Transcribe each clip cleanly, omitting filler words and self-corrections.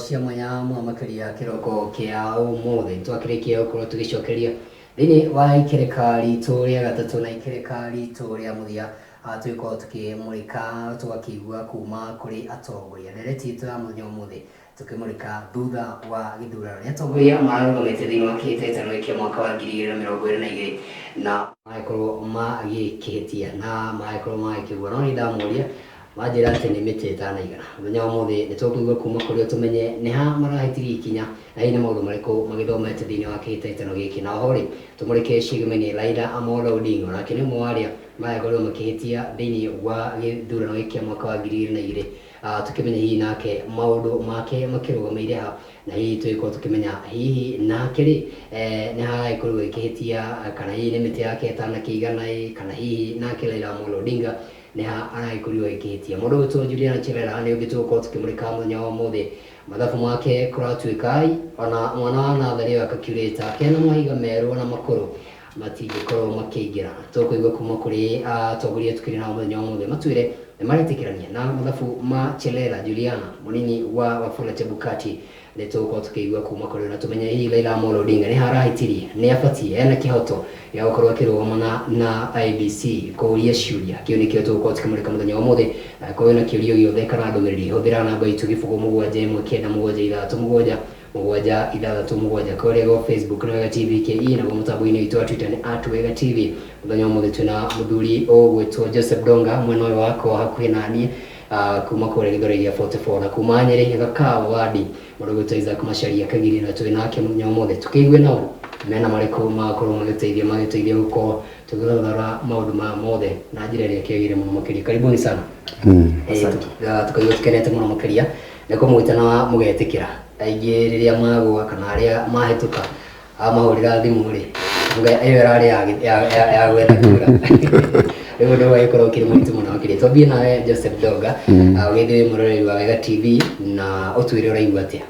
cia mwanya mwamakĩria kĩroko kĩa ũmũthĩ twakĩrĩkia gũkorwo tũgĩcokeria thĩinĩ wa ikereka ritũ rĩa gatatũ na ikereka ritũ rĩa mũthia tũgĩkorwo tũkĩmũrĩka tũgakĩigua kuma kũrĩ atongoria ndereti itũ ya mũthenya ũmũthĩ tukimulika thutha wa gĩthurano nĩ atongoria marũgamĩte thĩinĩ wa kĩhĩtahĩtano gĩkĩ mwaka wa 2022 na magĩkorwo magĩkĩhĩtia na magĩkorwo magĩkĩgua no nĩ ndamũria manjĩra atĩ nĩ mĩtĩ ĩtanaigana mũthenya ũmũthĩ nĩ tũkũigua kuma kũrĩ o tũmenye nĩ ha marahĩtirie ikinya na hihi nĩ maũndũ marĩkũ magĩthomete thĩinĩ wa kĩhĩtahĩtano gĩkĩ na oho rĩ tũmũrĩke ciĩgĩmeni Raila Amolo Odinga onake nĩ ũmwe wa arĩa magĩkorirwo makĩhĩtia thĩinĩ wa gĩthurano gĩkĩ kĩa mwaka wa 2022 tukimenya hihi nake maũndũ make makĩrũgamĩire ha na hihi tũgĩkorwo tukimenya hihi nake rĩ nĩ haragĩkorwo gĩkĩhĩtia kana hihi nĩ mĩtĩ yake ĩtanakĩigana kana hihi nake Raila Amolo Odinga nĩ ha aragĩkorirwo gĩkĩhĩtia mũndũ witũ Juliana Cherera nĩ ũngĩ tũgũkorwo tukĩmũrĩka mũthenya wa ũmũthĩ mathabu make kũratuĩka ona mwana wa natharĩ ĩyo akakiurĩta kena mahiga merũ na makũrũ matingĩkorwo makĩingĩra tũkũigua kuma kũrĩ atongoria tukĩrĩ nao mũthenya wa ũmũthĩ matwĩre nĩ maretĩkĩrania na mathabu ma Cherera Juliana mũnini wa Wafula Chebukati nĩ tũgũkorwo tukĩigua kuma kũrĩ na tũmenye hihi Raila Amolo Odinga nĩ harahĩtirie nĩ abatiĩ ena kĩhoto gĩa gũkorwo akĩrũgama na IEBC kũũria ciũria kĩu nĩkĩo tũgũkorwo tukĩmũrĩka mũthenya wa ũmũthĩ korwo na kĩũria gĩothe kana ndũmĩrĩri hũthĩra namba itũ gĩbũgũ 7197377 kũrĩa go Facebook na Wega TV KE na mũtambo-inĩ witũ wa Twitter nĩ @Wega TV mũthenya wa ũmũthĩ twĩna mũthuri ũgwĩtwo Joseph Donga mwena ũyũ wakwa hakuhĩ naniĩ kuma kũrĩa gĩthore gĩa 44 na kuma Nyeri Gakawa wadi mũndũ gwĩtwo Isaac Macharia Kagiri na twĩ nake mũthenya wa ũmũthĩ tukĩigue nao mena marĩkũ magakorwo magĩteithia gũkorwo tũgĩthara maũndũ ma mothe na njĩra ĩrĩa kĩagĩrĩire mũno makĩria karibuni sana tukaigua tũkenete mũno makĩria nĩ kũmwĩtana mũgetĩkĩra aingĩ rĩrĩa magũa kana arĩa mahĩtũka amahũrĩra thimũ rĩ ĩyo ĩrarĩ ya gwetha kura rĩu ũndũ wagĩkorwo ũkĩrĩ mũritũ mũno makĩria twambie nawe Joseph Donga ũgĩthiĩ wĩ mũroreri wa Wega TV na ũtwĩre ũraigua atĩa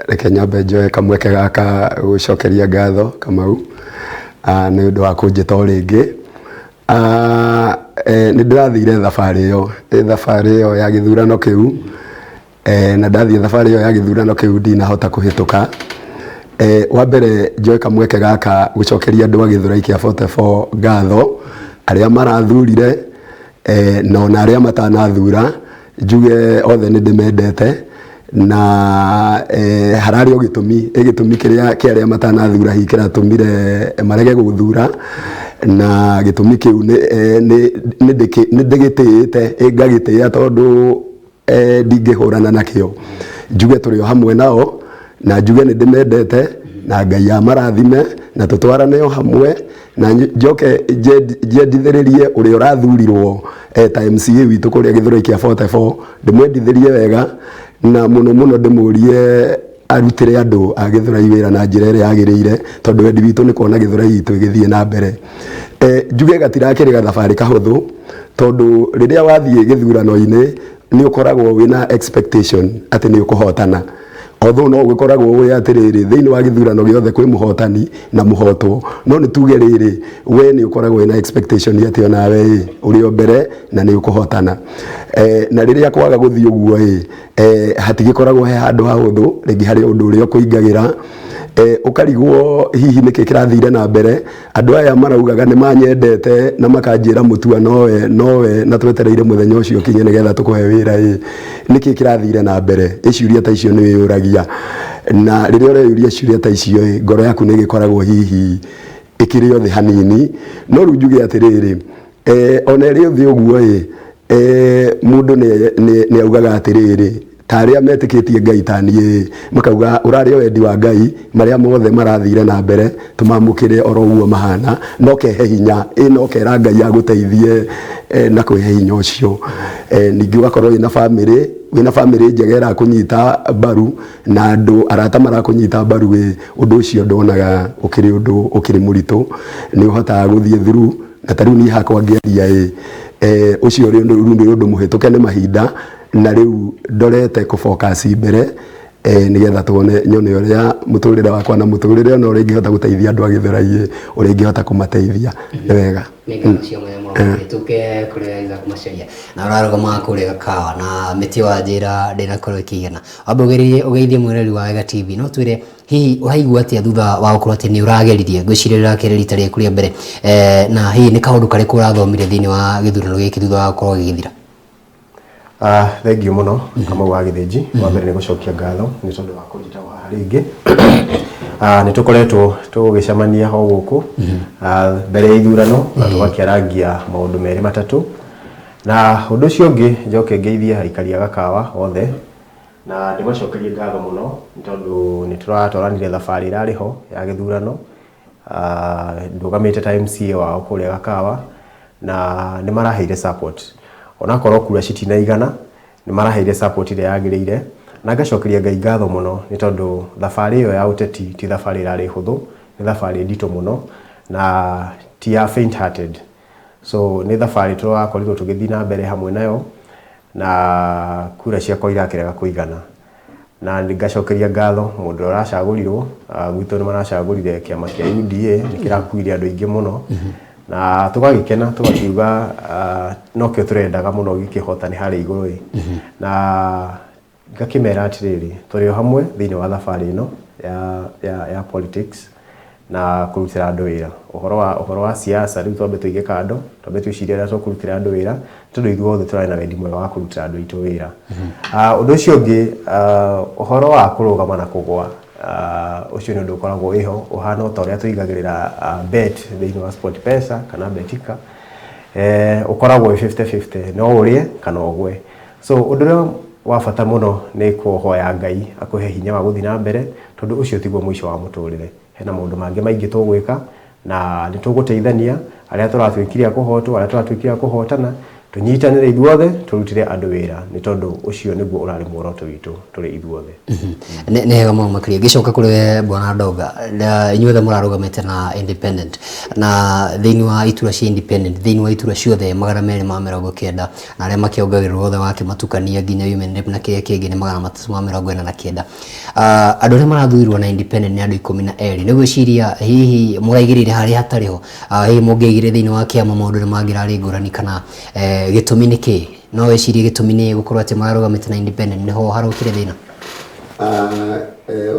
reke nyambe njoe kamweke gaka gũcokeria ngatho Kamau nĩ ũndũ wa kũnjĩta o rĩngĩ nĩ ndĩrathire thabarĩ ĩyo ya gĩthurano kĩu na ndathiĩ thabarĩ ĩyo ya gĩthurano kĩu ndinahota kũhĩtũka wa mbere njoe kamweke gaka gũcokeria andũ a gĩthũrai kĩa 44 ngatho arĩa marathurire na ona arĩa matanathura njuge othe nĩ ndĩmendete na hararĩ o gĩtũmi kĩrĩa kĩa arĩa matanathura hihi kĩratũmire marege gũthura na gĩtũmi kĩu nĩ ndĩgĩtĩĩte ngagĩtĩĩa tondũ ndingĩhũrana nakĩo njuge tũrĩ o hamwe nao na njuge nĩ ndĩmendete na Ngai amarathime na tũtwarane o hamwe na njoke njendithĩrĩrie ũrĩa ũrathurirwo ta MCA witũ kũrĩa gĩthũrai kĩa 44 ndĩmwendithĩrie wega na mũno ndĩmũrie arutĩre andũ a gĩthũrai wĩra na njĩra ĩrĩa yagĩrĩire tondũ wendi witũ nĩ kuona gĩthũrai gitũ gĩthiĩ na mbere njuge gatirakĩrĩ gathabarĩ kahũthũ tondũ rĩrĩa wathiĩ gĩthurano-inĩ nĩ ũkoragwo wĩna expectation atĩ nĩ ũkũhotana although no ũgĩkoragwo ũĩ atĩrĩrĩ thĩinĩ wa gĩthurano gĩothe kwĩ mũhotani na mũhotwo no nĩ tuge rĩrĩ we nĩ ũkoragwo wĩna expectation atĩ onawe ũrĩ o mbere na nĩ ũkũhotana na rĩrĩa kwaga gũthiĩ ũguo hatigĩkoragwo he handũ hahũthũ rĩngĩ harĩ ũndũ ũrĩa ũkũingagĩra ũkarigwo hihi nĩkĩ kĩrathire na mbere andũ aya maraugaga nĩ manyendete na makanjĩra mũtua nowe na twetereire mũthenya ũcio kinye nĩgetha tũkũhe wĩra nĩkĩ kĩrathire na mbere ciũria ta icio nĩ wĩyũragia na rĩrĩa ũreyũria ciũria ta icio ngoro yaku nĩ ĩgĩkoragwo hihi ĩkĩrĩ o thĩ hanini no rĩu njuge atĩrĩrĩ ona ĩrĩ o thĩ ũguo mũndũ nĩ augaga atĩrĩrĩ ta arĩa metĩkĩtie Ngai ta niĩ makauga ũrarĩ o wendi wa Ngai marĩa mothe marathire na mbere tũmamũkĩre oro ũguo mahana no kehe hinya no kera Ngai agũteithie na kwĩhe hinya ũcio ningĩ ũgakorwo wĩna bamĩrĩ njega ĩrakũnyita mbaru na andũ arata marakũnyita mbaru ũndũ ũcio ndonaga ũkĩrĩ ũndũ ũkĩrĩ mũritũ nĩ ũhotaga gũthiĩ through na ta rĩu niĩ hakwa ngĩaria ũcio nĩ ũndũ mũhĩtũke nĩ mahinda na rĩu ndorete kũfocus mbere nigetha tuone nyone uria muturire wakwa na muturire ona uria ingihota guteithia andu agitheraie uria ingihota kumateithia ni wega cio mwema tuke kure Isaac Macharia na urarugama kure Gakawa na miti wa njira ndina korwo ikigena wambugiririe ugeithie mwireri wa Wega TV no twire hihi uraigua atia thutha wa gukorwo ati ni urageririe gwicirira kire rita ria kuria mbere na hihi ni kaundu kariku urathomire thiini wa githurano giki thutha wa gukorwo gigithira thank you muno kama wa githiji wa mbere ni gucokia ngatho ni tondu wa kujita wa haringi ni tukoretwo tugicemania ho guku mbere ya ithurano na tugakiarangia maundu meri matatu na undu cio ngi njoke ngeithie aikari a Gakawa othe na ndimacokerie ngatho muno ni tondu ni turatwaranire thabari irari ho ya githurano ndugamite ta MCA wao kuria Gakawa na ni maraheire support ona korwo kura citinaigana ni maraheire support ile yagiriire na ngacokeria Ngai ngatho muno ni tondu thabari iyo ya uteti ti thabari irari huthu ni thabari ndito muno na ti ya faint hearted so ni thabari turakorirwo tugithii na mbere hamwe nayo na kura ciakwa irakirega kuigana na ngacokeria ngatho mundu aracagurirwo gwitu ni maracagurire kiama kia UDA nikirakuire andu aingi muno na tugagikena tugakiuga no kio turendaga muno gikihotani hari iguru na ngakimera atiriri turi hamwe thiini wa thabari ino ya politics na kurutira andu wira uhoro wa siasa riu twambe tuige kando twambe twiciria ria tukurutira andu wira tondu ithuothe turari na wendi mwega wa kurutira andu itu wira undu ucio ungi uhoro wa kurugama na kugwa ucio ni undu ukoragwo iho uhana ta uria tuigagirira bet thiini wa SportPesa kana Betika ukoragwo 50-50 no urie kana ugwe so undu uria wa bata muno ni kuhoya Ngai akuhe hinya wa guthii na mbere tondu ucio tiguo mwisho wa muturire hena maundu mangi maingi tugwika na ni tuguteithania aria turatwikiria kuhotwo aria turatwikiria kuhotana tunyitanire ithuothe turutire andu wira ni tondu ucio niguo urari muoroto witu turi ithuothe ne hega muno makiria gicoka kuri bwana Ndonga inyuothe murarugamite na independent na thiini wa itura cia independent thiini wa itura ciothe 290 na aria makiongagirwo othe wake matukania nginya women rep na kiria kingi ni 349 andu aria marathurirwo na independent ni andu 12 niguciria hihi muraigirire hari hatariho hihi mungeigire thiini wa kiama maundu ni mangirari ngurani kana gitumi niki no wecirie gitumi ni gukorwo ati mararugamite na independent niho harukire thina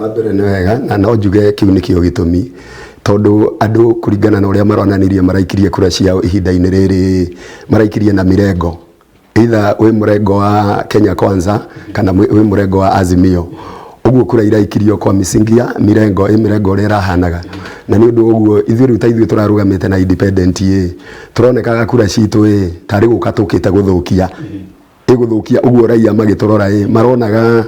wa mbere ni wega na no njuge kiu nikio gitumi tondu andu kuringana na uria maronanirie maraikirie kura ciao ihinda-ini riri maraikirie na mirengo either wi murengo wa Kenya Kwanza kana wi murengo wa Azimio uguo kura iraikirio kwa misingia mirengo uria irahanaga na ni undu uguo ithuĩ rĩu ta ithuĩ turarugamite na independent turonekaga kura citu tari guka tukite guthukia iguthukia uguo raia magiturora maronaga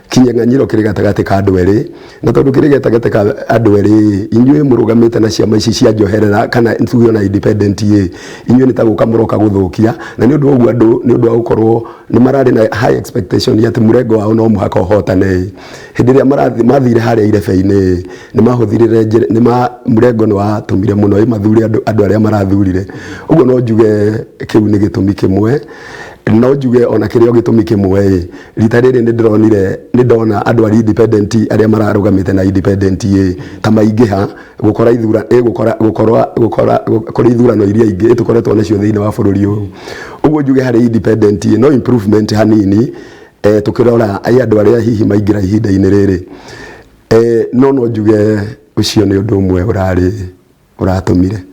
kinyang'anyiro kiri gatagati ka andu eri na tondu kiri gatagati ka andu eri inyuĩ murugamite na ciama ici cia njoherera kana tuyo na independent inyuĩ ni ta guka muroka guthukia na ni undu uguo andu ni undu wa gukorwo ni marari na high expectation ya murengo wao no muhaka hotane hindi ria mathire haria irebe-ini ni mahuthirire ni murengo ni watumire muno mathuri andu aria marathurire uguo no njuge kiu ni gitumi kimwe no njuge ona kirio gitumi kimwe rita riri ni ndona andu ari independent aria mararugamite na independent ta maingiha gukora ithurano iria ingi tukoretwo nacio thiini wa bururi uyu uguo njuge hari independent no improvement hanini tukirora andu aria hihi maingira ihinda-ini riri no njuge ucio ni undu umwe uratumire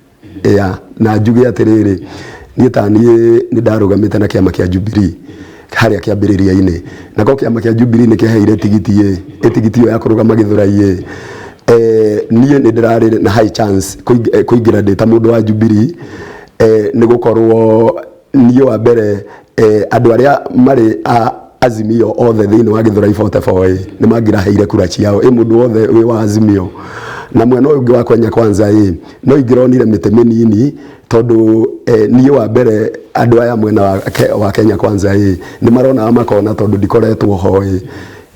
na njuge atiriri ni ndarugamite na kiama kia Jubilee haria kiambiriria-ini na ko kiama kia Jubilee ni kiheire tigiti yo ya kurugama githurai nie ni ndirari na high chance kuingira ndita mundu wa Jubilee ni gukorwo nie wa mbere andu aria mari Azimio othe thiini wa githurai 44 ni mangiraheire kura ciao mundu othe wi wa Azimio na mwena uyu wa Kenya Kwanza no ingironire mite minini tondu nie wa mbere andu aya mwena wa Kenya Kwanza ni marona makona tondu ndikoretwo ho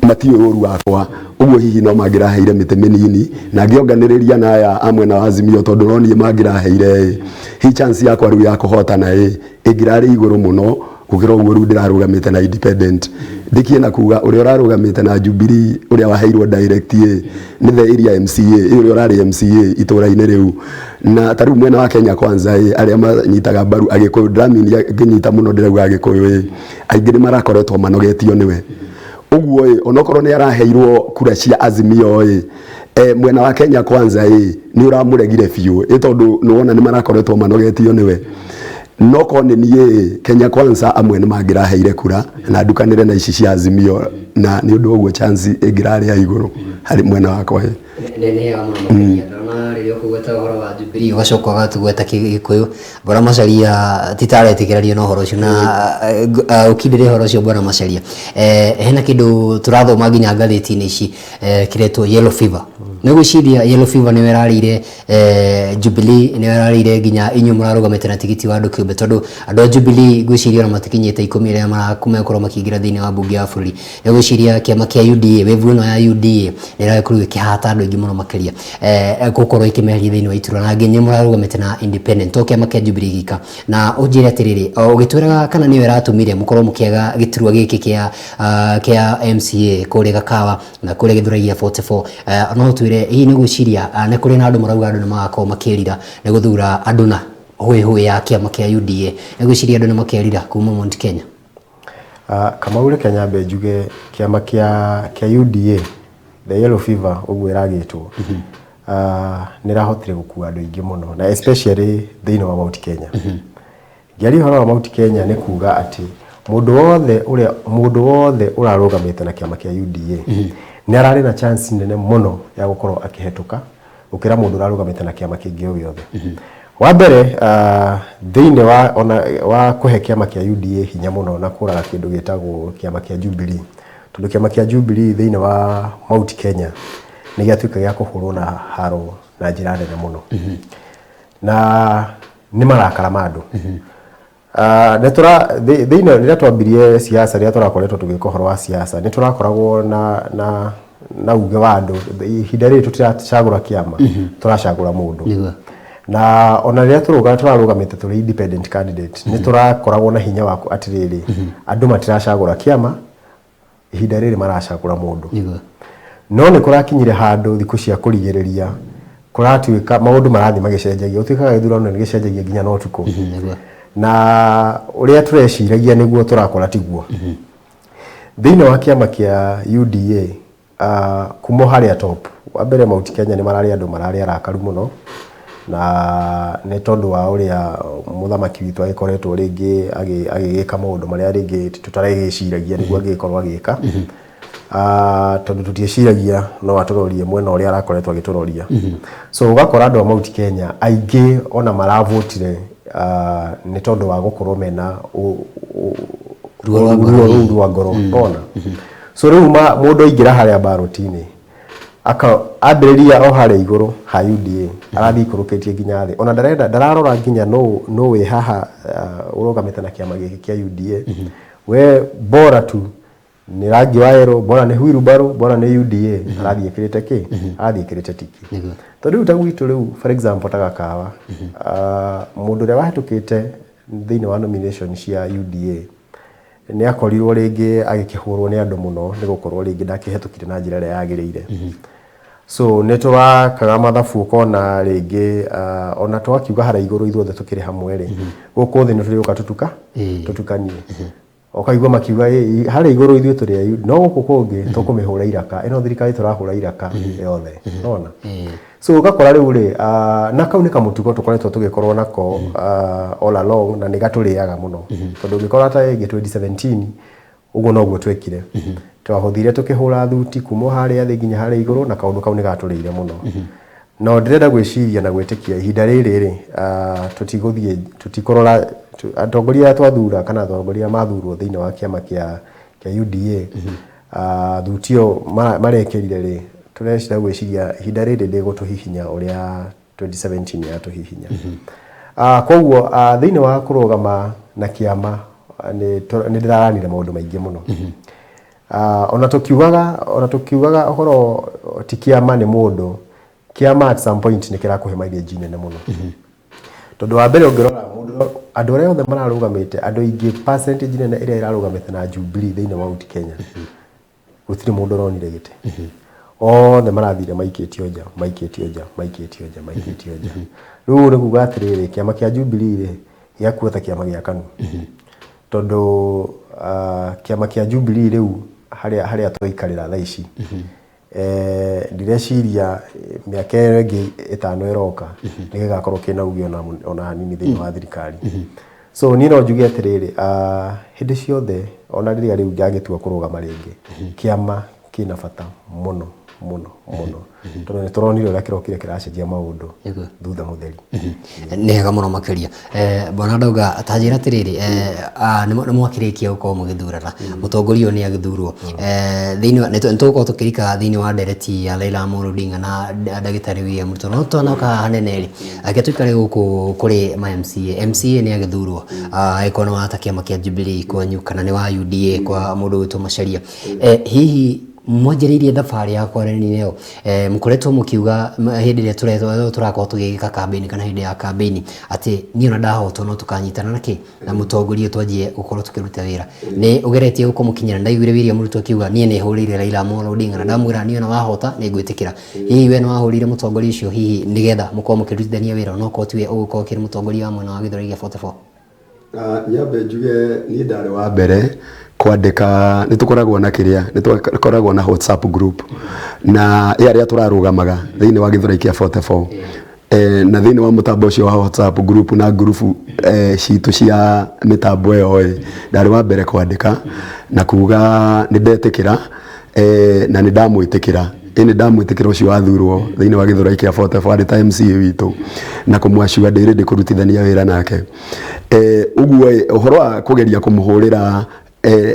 matiwe uru wakwa uguo hihi no mangiraheire mite minini na ngionganiriria na aya amwena wa Azimio tondu no nie mangiraheire hi chance yakwa riu ya kuhotana ingirari iguru muno gukira uguo riu ndirarugamite na independent ndikie na kuga uria urarugamite na Jubilee uria waheirwo direct ni the area MCA uria urari MCA itura-ini riu na taru mwena wa Kenya Kwanza aria manyitaga mbaru Agikuyu Dlamini nginyita muno ndirauga Agikuyu aingi ni marakoretwo manogetio niwe uguo onokorwo ni araheirwo kura cia Azimio mwena wa Kenya Kwanza ni uramuregire biu tondu nuwona ni marakoretwo manogetio niwe no kone nie Kenya Kwanza amwe ni mangiraheire kura na ndukanire na ici cia Azimio na ni undu uguo chance ingirari ya iguru hari mwena wakwa nene ya mama na rio kugweta horo wa Jubilee ugacoka gatugweta Gikuyu Bwana Macharia titaretikirario no horo ucio na ukindire horo ucio Bwana Macharia hena kindu turathoma nginya ngatheti-ini ici kiretwo yellow fever Negociria yellow fever ni werarire Jubilee ni werarire nginya inyu murarugamite na tigiti wa andu kiumbe tondu andu Jubilee gwiciria na matikinyite 10 iria marakorwo makiingira thiini wa bunge ya bururi negociria kiama kia UDA wevu no ya UDA nirakorwo ikihata andu ingi muno makiria gukorwo ikimeria thiini wa itura na nginye murarugamite na independent to kiama kia Jubilee gika na unjire atiriri ugitwiraga kana ni weratumire mukorwo mukiaga giturwa giki kia MCA kuri Gakawa na kuri Githuraia 44 no hii ni gwiciria na kuri na andu marauga andu nimagakorwo makirira ni guthura andu na hoi ya kiama kia UDA ni gwiciria andu nimakerira kuma Mount Kenya kama ule Kenya be njuge kiama kia UDA the yellow fever uguo iragitwo nirahotire gukua andu ingi muno na especially thiini wa Mount Kenya ngiari horo wa Mount Kenya ni kuga ati mundu wothe urarugamite na kiama kia UDA ni arari na chance nene muno ya gukorwo akihetuka ukira mundu urarugamite na kiama kingi o yothe wa mbere thiini wa kuhe kiama kia UDA hinya muno na kuraga kindu gitagwo kiama kia Jubilee tondu kiama kia Jubilee thiini wa Mount Kenya ni giatuika gia kuhurwo na haro na njira nene muno na ni marakara mandu netura thiini rira twambirie siasa rira turakoretwo tugika horo wa siasa ni turakoragwo na uge wa andu ihinda riri tutiracagura kiama turacagura mundu na ona rira turarugamite turi independent candidate ni turakoragwo na hinya waku atiriri andu matiracagura kiama ihinda riri maracagura mundu no ni kurakinyire handu thiku cia kurigiriria kuratuika maundu marathi magicenjagia utuikaga githurano ni gicenjagia nginya no tuko na uria tureciragia niguo turakora tiguo thiini wa kiama kia UDA kumo haria top wa mbere Mount Kenya ni marari andu marari arakaru muno na ne tondu wa uria muthamaki witu agikoretwo ringi agigika maundu maria ringi tutaregiciragia niguo agikorwo agika tondu tutieciragia no aturorie mwena uria arakoretwo agituroria so ugakora andu a Mount Kenya aingi ona maravotire ni tondu wa gukorwo mena ruo ngoro bona so riu mundu aingira haria barotini ambiriria o haria iguru ha UDA arathi kurukitie nginya thi ona ndararora nginya no we haha urugamite na kiama giki kia UDA we bora tu ni rangi wa ero bora ni Huiru bora ni UDA arathi ikirite ki arathi ikirite tiki tondu ta gwitu riu for example ta Gakawa mundu ria wahetukite thiini wa nomination cia UDA ni akorirwo ringi agikihurwo ni andu muno ni gukorwo ringi ndakihetukire na njira ria yagirire so ne turakaga mathabu kona ringi ona twakiuga hara iguru ithuothe tukiri hamwe ri guku thi ni turiuka tutukanie okaigwa makiuga hara iguru ithuothe turi no guku kungi tukumihura iraka ino thirikari turahura iraka yothe nona so ugakora riu ri na kau ni kamutugo tukoretwo tugikorwo nako all along na ni gaturiaga muno tondu ngikora ta 2017 uguo no guo twekire twahothire tukihura thuti kumo haria thi nginya haria iguru na kaundu kau ni gaturire muno no ndirenda gwiciria na gwitikia ihinda riri ri tutikorora atongoria twathura kana atongoria mathurwo thiini wa kiama kia UDA thutio marekerire ri turecira gwiciria ihinda riri rigutuhihinya uria 2017 yatuhihinya koguo thiini wa kurugama na kiama ni ndiraranire maundu maingi muno ona tukiugaga horo ti kiama ni mundu kiama at some point ni kirakuhe mileage nene muno tondu wa mbere ungirora mundu andå arä othe mararå andå ingä percentage nene ĩrĩa ĩrarũgamĩte na Jubilee thĩinĩ wa Mount Kenya gũtirĩ mũndũ ũronire gĩtĩ othe marathire maikĩtio nja rĩu nĩ kuga atĩrĩrĩ kĩama kĩa Jubilee rĩ gĩakuo ta kĩama gĩa KANU tondũ kĩama kĩa Jubilee rĩu harĩa twaikarĩra thaa ici ndireciria mĩaka ĩyo ĩngĩ 5 ĩroka nĩgĩgakorwo kĩna uge ona hanini thĩinĩ wa thirikari so niĩ no njuge atĩrĩrĩ hĩndĩ ciothe ona rĩrĩa rĩu ngagĩtua kũrũgama rĩngĩ kĩama kĩna bata mũno tondũ nĩ tũronire ũrĩa kĩrokire kĩracenjia maũndũ thutha mũtheri nĩ hega mũno makĩria bona ndauga ta njĩra atĩrĩrĩ nĩ mwakĩrĩkia gũkorwo mũgĩthurana mũtongoria ũyũ nĩ agĩthurwo thĩinĩ nĩ tũgũkorwo tũkĩrika thĩinĩ wa ndereti ya Raila Amolo Odinga na ndagĩtarĩ William Ruto no tũnoka hanene rĩ ake tũikare gũkũ kũrĩ ma MCA nĩ agĩthurwo agĩkorwo nĩ wa ta kĩama kĩa Jubilee kwanyu kana nĩ wa UDA kwa mũndũ wĩtwo Macharia hihi mwanjĩrĩirie thabarĩ ya kwaranĩria ĩyo mũkoretwo mũkiuga hĩndĩ ĩrĩa tũrakorwo tũgĩka kambĩini kana hĩndĩ ya kambĩini atĩ niĩ ona ndahotwo no tũkanyitana nakĩ na mũtongoria twanjie gũkorwo tũkĩruta wĩra nĩ ũgeretie gũkorwo mũkinyĩra ndaiguire William Ruto akiuga niĩ nĩ hũrĩire Raila Amolo Odinga na ndamwĩra niĩ ona wahota nĩ ngwĩtĩkĩra hihi we nĩ wahũrĩire mũtongoria ũcio hihi nĩgetha mũkorwo mũkĩrutithania wĩra no korwo tiwe ũgũkorwo kĩrĩ mũtongoria wa mwena wa Gĩthũrai gĩa 44 nyambe njuge niĩ ndarĩ wa mbere kwandĩka nĩ tũkoragwo na kĩrĩa nĩ tũkoragwo na WhatsApp group na arĩa tũrarũgamaga thĩinĩ wa Gĩthũrai kĩa 44 na thĩinĩ wa mũtambo ũcio wa WhatsApp group na group citũ cia mĩtambo ĩyo ndarĩ wa mbere kwandĩka na kuga nĩ ndetĩkĩra na nĩ ndamwĩtĩkĩra nĩ ndamwĩtĩkĩra ũcio wathurwo thĩinĩ wa Gĩthũrai kĩa 44 arĩ ta MCA witũ na kũmwacua ndĩrĩ kũrutithania wĩra nake ũguo ũhoro wa kũgeria kũmũhũrĩra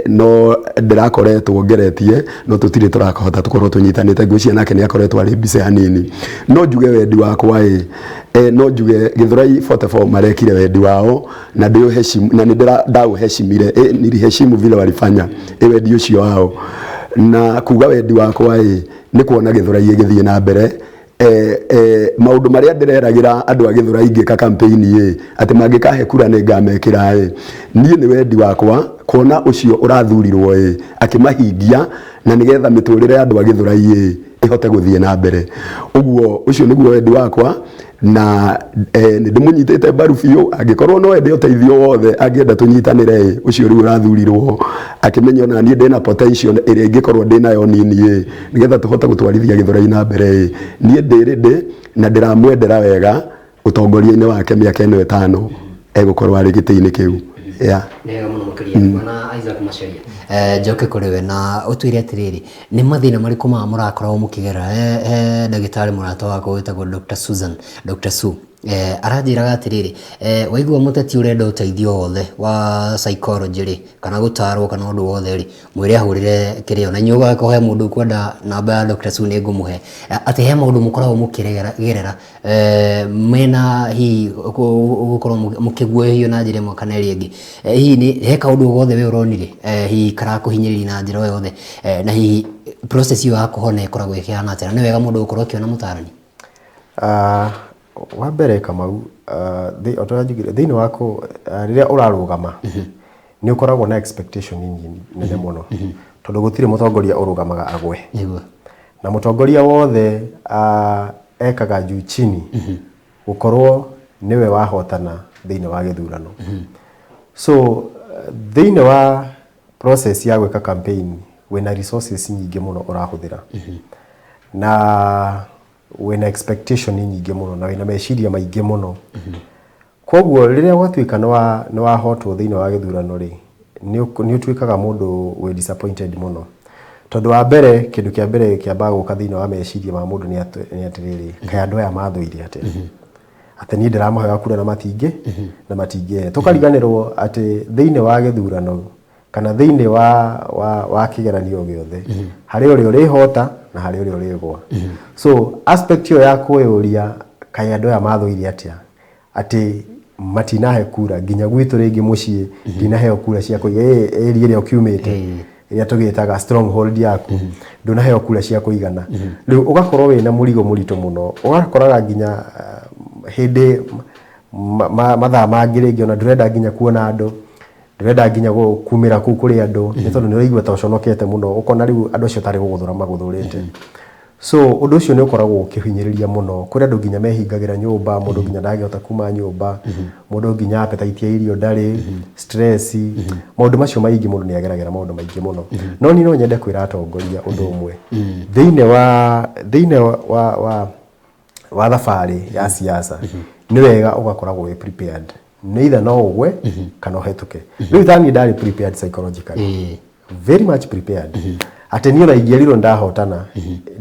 no ndĩrakoretwo ngeretie no tũtirĩ tũrakahota tũkorwo tũnyitanĩte ngwĩciria nake nĩ akoretwo arĩ mbica hanini no njuge wendi wakwa no njuge Gĩthũrai 44 marekire wendi wao na ndĩũheshimu na nĩ ndaũheshimire niliheshimu vile walifanya wendi ũcio wao na kuga wendi wakwa nĩ kuona Gĩthũrai ĩgĩthiĩ na mbere maũndũ marĩa ndĩreragĩra andũ a Gĩthũrai ingĩka campaign atĩ mangĩkahe kura nĩ ngamekĩra niĩ nĩ wendi wakwa kuona ũcio ũrathurirwo akĩmahingia na nĩgetha mĩtũrĩre ya andũ a Gĩthũrai ĩhote gũthiĩ na mbere ũguo ũcio nĩguo wendi wakwa na nĩ ndĩmũnyitĩte mbaru biũ angĩkorwo no ende ũteithio wothe angĩenda tũnyitanĩre ũcio rĩu ũrathurirwo akĩmenya ona niĩ ndĩna potential ĩrĩa ingĩkorwo ndĩnayo nini nĩgetha tũhote gũtwarithia Gĩthũrai na mbere niĩ ndĩrĩndĩ na ndĩramwendera wega ũtongoria-inĩ wake mĩaka ĩno 5 egũkorwo arĩ gĩtĩ-inĩ kĩu nega mũno makĩria mwana Isaac Macharia njoke kũrĩ we na ũtwĩre atĩrĩrĩ nĩ mathĩna marĩkũ mũrakorwo mũkĩgera ndagĩtarĩ mũrata wako wĩtagwo Dr. Sue aranjĩraga atĩrĩrĩ waigua mũteti ũrenda ũteithio wothe wa psychology rĩ kana gũtarwo kana ũndũ wothe rĩ mwĩre ahũrĩre kĩrĩa na inyuĩ ũgakũhe mũndũ kwenda namba ya Dr. Sue nĩ ngũmũhe atĩ he maũndũ mũkoragwo mũkĩgerera mena hihi gũkorwo mũkĩguoyohio na njĩra ĩmwe kana ĩrĩa ĩngĩ hihi nĩ he kaũndũ gothe we ũronire hihi karakũhinyĩrĩria na njĩra yothe na hihi process ĩyo ya kũhona ĩkoragwo ĩkĩhana atĩa na nĩ wega mũndũ gũkorwo akĩona mũtarani wa mbere Kamau thĩinĩ wako rĩrĩa ũrarũgama nĩ ũkoragwo na expectation nene mũno tondũ gũtirĩ mũtongoria ũrũgamaga agwe na mũtongoria wothe ekaga juu chini gũkorwo nĩwe wahotana thĩinĩ wa gĩthurano so thĩinĩ wa process ya gwĩka campaign wĩna resources nyingĩ mũno ũrahũthĩra na wĩna expectation nyingĩ mũno na wĩna meciria maingĩ mũno kwoguo rĩrĩa gwatuĩka nĩ wahotwo thĩinĩ wa gĩthurano rĩ nĩ ũtuĩkaga mũndũ wĩ disappointed mũno tondũ wa mbere kĩndũ kĩa mbere kĩambaga gũka thĩinĩ wa meciria ma mũndũ nĩ atĩrĩrĩ kaĩ andũ aya mathũire atĩ niĩ ndĩramahoya kura na matingĩ tũkariganĩrwo atĩ thĩinĩ wa gĩthurano kana thĩinĩ wa kĩgeranio gĩothe harĩ ũrĩa ũrĩhota na harĩ ũrĩa ũrĩgwa so aspect ĩyo ya kwĩyũria kaĩ andũ aya mathũire atĩ matinahe kura nginya gwitũ rĩngĩ mũciĩ ndinaheo kura cia kũiga area ĩrĩa ũkiumĩte ĩrĩa tũgĩtaga stronghold yaku ndũnaheo kura cia kũigana rĩu ũgakorwo wĩna mũrigo mũritũ mũno ũgakoraga nginya hĩndĩ mathaa mangĩ rĩngĩ ona ndũrenda nginya kuona andũ, ndũrenda nginya kumĩra kũu kũrĩ andũ nĩ tondũ nĩ ũraigua ta ũconokete mũno, ũkona rĩu andũ acio tarĩ gũgũthũra magũthũrĩte. So ũndũ ũcio nĩ ũkoragwo ũkĩhinyĩrĩria mũno, kũrĩ andũ nginya mehingagĩra nyũmba, mũndũ nginya ndangĩhota kuma nyũmba, mũndũ nginya appetite ya irio ndarĩ, stress, maũndũ macio maingĩ mũndũ nĩ ageragĩra maũndũ maingĩ mũno. No niĩ no nyende kwĩra atongoria ũndũ ũmwe, thĩinĩ wa thabarĩ ya siasa nĩ wega ũgakoragwo wĩ prepared, neither no ũgwe kana ũhetũke. Rĩu tani ndarĩ prepared psychologically, very much prepared. Atĩ niĩ ona ingĩerirwo ndahotana,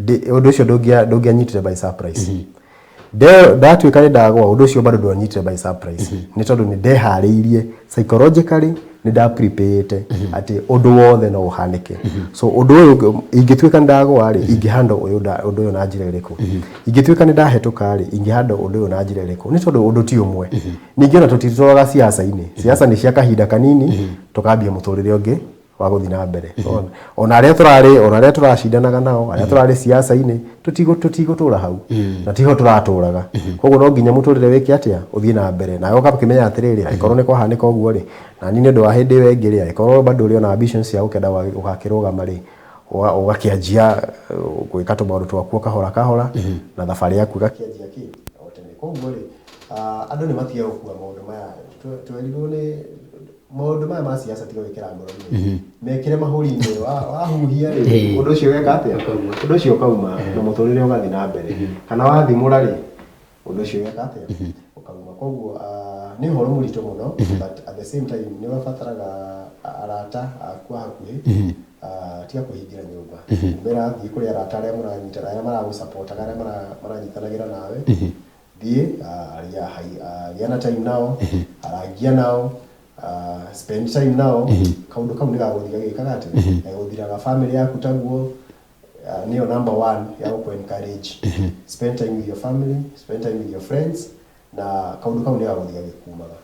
ũndũ ũcio ndũngĩanyitire by surprise. Ndatuĩka nĩ ndagwa, ũndũ ũcio bado ndwanyitire by surprise, nĩ tondũ nĩ ndeharĩirie psychologically, nĩ ndapreparete atĩ ũndũ wothe no ũhanĩke. So ũndũ ũyũ ingĩtuĩka nĩ ndagwa rĩ, ingĩhandle ũndũ ũyũ na njĩra ĩrĩkũ? Ingĩtuĩka nĩ ndahetũka rĩ, ingĩhandle ũndũ ũyũ na njĩra ĩrĩkũ? Nĩ tondũ ũndũ ti ũmwe. Ningĩ ona tũtitũraga siasa-inĩ, siasa nĩ cia kahinda kanini, tũkambia mũtũrĩre ũngĩ wa gũthiĩ na mbere. Ona arĩa tũracindanaga nao, arĩa tũrarĩ siasa-inĩ, tũtigũtũra hau na tiho tũratũraga. Koguo no nginya mũtũrĩre wĩke atĩa, ũthiĩ na mbere. Nawe ũkamenya atĩrĩrĩ, angĩkorwo nĩ kwahanĩka ũguo rĩ, na niĩ nĩ ũndũ wa hĩndĩ ĩyo ĩngĩ rĩ, angĩkorwo bado ũrĩ ona ambitions cia gũkenda ũgakĩrũgama rĩ, ũgakĩanjia gwĩka tũmaũndũ twaku kahora kahora, na thabarĩ yaku ĩgakĩanjia o tene. Koguo rĩ, andũ nĩ matige gũkua maũndũ maya, twerirwo nĩ maũndũ maya ma siasa tiga gwĩkĩra ngoro-inĩ, mekĩre mahũri-inĩ, wahuhia rĩ, ũndũ ũcio weka atĩa, ũndũ ũcio ũkauma na mũtũrĩre ũgathiĩ na mbere. Kana wathimũra rĩ, ũndũ ũcio weka atĩa, ũkauma. Koguo nĩ ũhoro mũritũ mũno, but at the same time nĩ wabataraga arata aku hakuhĩ, tiga kwĩhingĩra nyũmba. Umĩra thiĩ kũrĩ arata arĩa mũranyitana, arĩa maragũsupportaga, arĩa maranyitanagĩra nawe, thiĩ gĩa na time nao, arangia nao, spend time nao, kaundu kau nĩ gagũthiĩ gagĩkaga atĩ, gũthiraga family yaku taguo, nĩyo number one ya gũkũ encourage. Spend time with your family, spend time with your friends, na kaundu kau nĩ gagũthiĩ gagĩkumaga.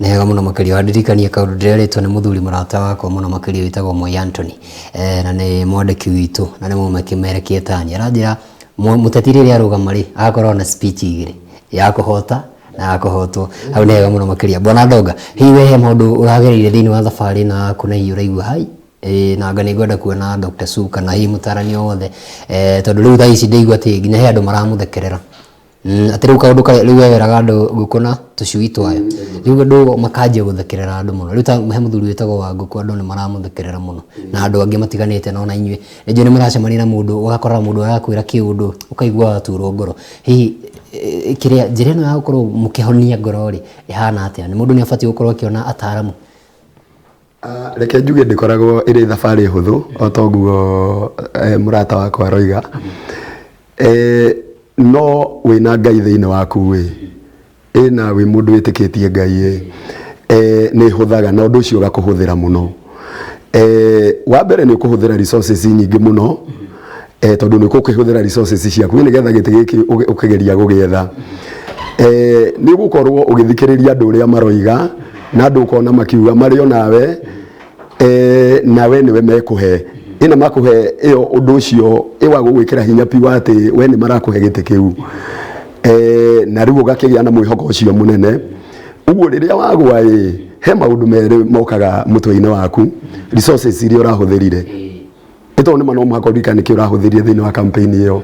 Nĩ wega mũno makĩria wandirikania kaundu ndĩrerĩtwo nĩ mũthuri mũrata wakwa mũno makĩria wĩtagwo Moi Anthony, na nĩ mwandĩki witũ na nĩ mũmerekie tani. Aranjĩra mũteti rĩrĩa arũgama rĩ, agakorwo na speech igĩrĩ, ya kũhota na kũhotwo. Hau nĩ wega mũno makĩria. Bwana Ndonga, hihi wehe maũndũ ũragereire thĩinĩ wa thabarĩ na kuna hihi ũraigua hai na anga nĩ ngwenda kuona Dr. Su kana hihi mũtarani wothe, tondũ rĩu thaa ici ndĩigua atĩ nginya he andũ maramũthekerera, atĩ rĩu kaũndũ rĩu weraga andũ ngũkũna tũcui twayo, rĩu andũ makanjia gũthekerera andũ mũno. Rĩu ta he mũthuri wĩtagwo wa ngũkũ, andũ nĩ maramũthekerera mũno na andũ angĩ matiganĩte, no na inyuĩ nĩnjũĩ nĩ mũracemania na mũndũ, ũgakora mũndũ arakwĩra kĩũndũ ũkaigua waturwo ngoro. Hihi kĩrĩa njĩra ĩno ya gũkorwo mũkĩhonia ngoro rĩ ĩhana atĩa? Nĩ mũndũ nĩ abatiĩ gũkorwo akĩona ataaramu? Reke njuge ndĩkoragwo ĩrĩ thabarĩ hũthũ, o toguo mũrata wakwa aroiga, no wĩna Ngai thĩinĩ waku ĩ, na wĩ mũndũ wĩtĩkĩtie Ngai nĩ hũthaga na ũndũ ũcio ũgakũhũthĩra mũno. Wa mbere nĩ ũkũhũthĩra resources nyingĩ mũno, tondũ nĩ ũkũhũthĩra resources ciaku nĩgetha gĩtĩ gĩkĩ ũkĩgeria gũgĩetha. Nĩ ũgũkorwo ũgĩthikĩrĩria andũ ũrĩa maroiga na andũ ũkona makiuga marĩ o nawe, nawe nĩwe mekũhe, ĩna makũhe ĩyo ũndũ ũcio ĩwa gũgwĩkĩra hinya pi wa atĩ we nĩ marakũhe gĩtĩ kĩu, na rĩu ũgakĩgĩa na mwĩhoko ũcio mũnene. Ũguo rĩrĩa wagwa he maũndũ merĩ mokaga mũtwe-inĩ waku, resources iria ũrahũthĩrire, ĩtondũ nĩma no mũhaka ũririkane nĩkĩ ũrahũthĩrire thĩinĩ wa campaign ĩyo.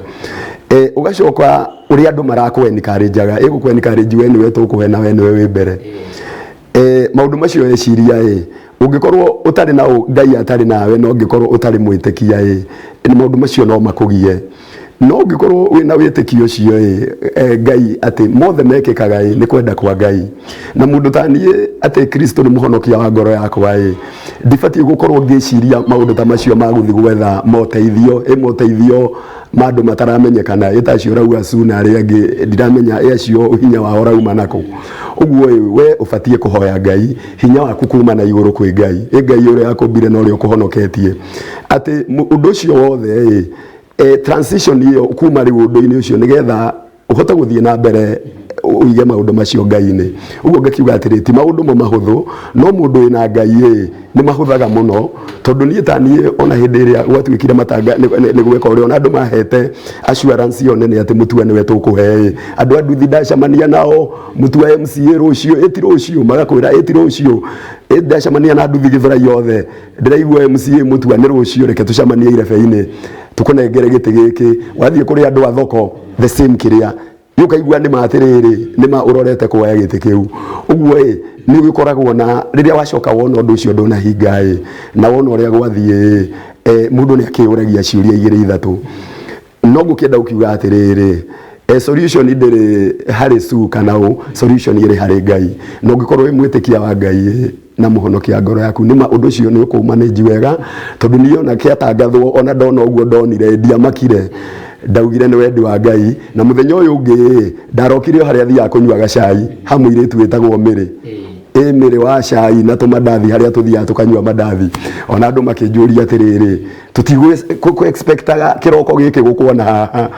Ũgacoka ũrĩa andũ marakũ-encourageaga, ĩgũkũ-encourage we nĩwe tũkũhe na we nĩwe wĩ mbere. Maũndũ macio eciria ũngĩkorwo ũtarĩ na Ngai atarĩ nawe, no ũngĩkorwo ũtarĩ mwĩtĩkia nĩ maũndũ macio no makũgie. No ũngĩkorwo wĩna wĩtĩkio ũcio Ngai atĩ mothe mekĩkaga nĩ kwenda kwa Ngai, na mũndũ ta niĩ atĩ Kristo nĩ mũhonokia wa ngoro yakwa ndibatiĩ gũkorwo ngĩciria maũndũ ta macio ma gũthiĩ gwetha moteithio ma andũ mataramenyekana, ĩtacio rauga Su na arĩa angĩ ndiramenya acio hinya wao rauma nako. Ũguo we ũbatiĩ kũhoya Ngai, hinya waku kuma na igũrũ kwĩ Ngai, Ngai ũrĩa akũmbire na ũrĩa ũkũhonoketie, atĩ ũndũ ũcio wothe transition hiyo kuma rĩu ũndũ-inĩ ũcio nĩgetha ũhote gũthiĩ na mbere ũige maũndũ macio Ngai-inĩ. Ũguo ngakiuga atĩrĩ ti maũndũ mahũthũ, no mũndũ wĩna Ngai nĩ mahũthaga mũno tondũ niĩ ta niĩ ona hĩndĩ ĩrĩa gwatuĩkire matanga nĩ gweka ũrĩa ona andũ mahete assurance yo nene atĩ mũtua nĩwe tũkũhe andũ a nduthi ndacemania nao mũtua MCA rũciũ ĩti rũciũ magakwĩra ĩti rũciũ ndacemania na nduthi Gĩthũrai yothe ndĩraigua MCA mũtua nĩ rũciũ reke tũcemanie irebe-inĩ tũkũnengere gĩtĩ gĩkĩ wathiĩ kũrĩ andũ a thoko the same kĩrĩa ukaigua nĩ matirĩrĩ nĩ ma ũrorete kuoya gĩtĩ kĩu ũguo nĩ gũkoragwo na rĩrĩa wacoka wona ũndũ ũcio ndũnahinga na wona ũrĩa gwathiĩ mũndũ nĩ akĩũragia ciũria igĩrĩ ithatũ no ngũkĩenda ũkiuga atĩrĩrĩ solution ndĩrĩ harĩ su kana solution ĩrĩ harĩ Ngai no ngĩkorwo wĩ mwĩtĩkia wa Ngai na mũhonokia ngoro yaku nĩ ma ũndũ ũcio nĩ ũkũmanage wega tondũ niĩ ona kĩatangathwo ona ndona ũguo ndonire ndiamakire ndaugire nĩ wendi wa Ngai na mũthenya ũyũ ũngĩ ndarokire harĩa thiaga kũnyuaga cai hamwe irĩtu wĩtagwo Mĩrĩ Mĩrĩ wa cai na tũmandathi harĩa tũthiaga tũkanyua mandathi ona andũ makĩnjũria atĩrĩrĩ tũtigũ expectaga kĩroko gĩkĩ gũkuona haha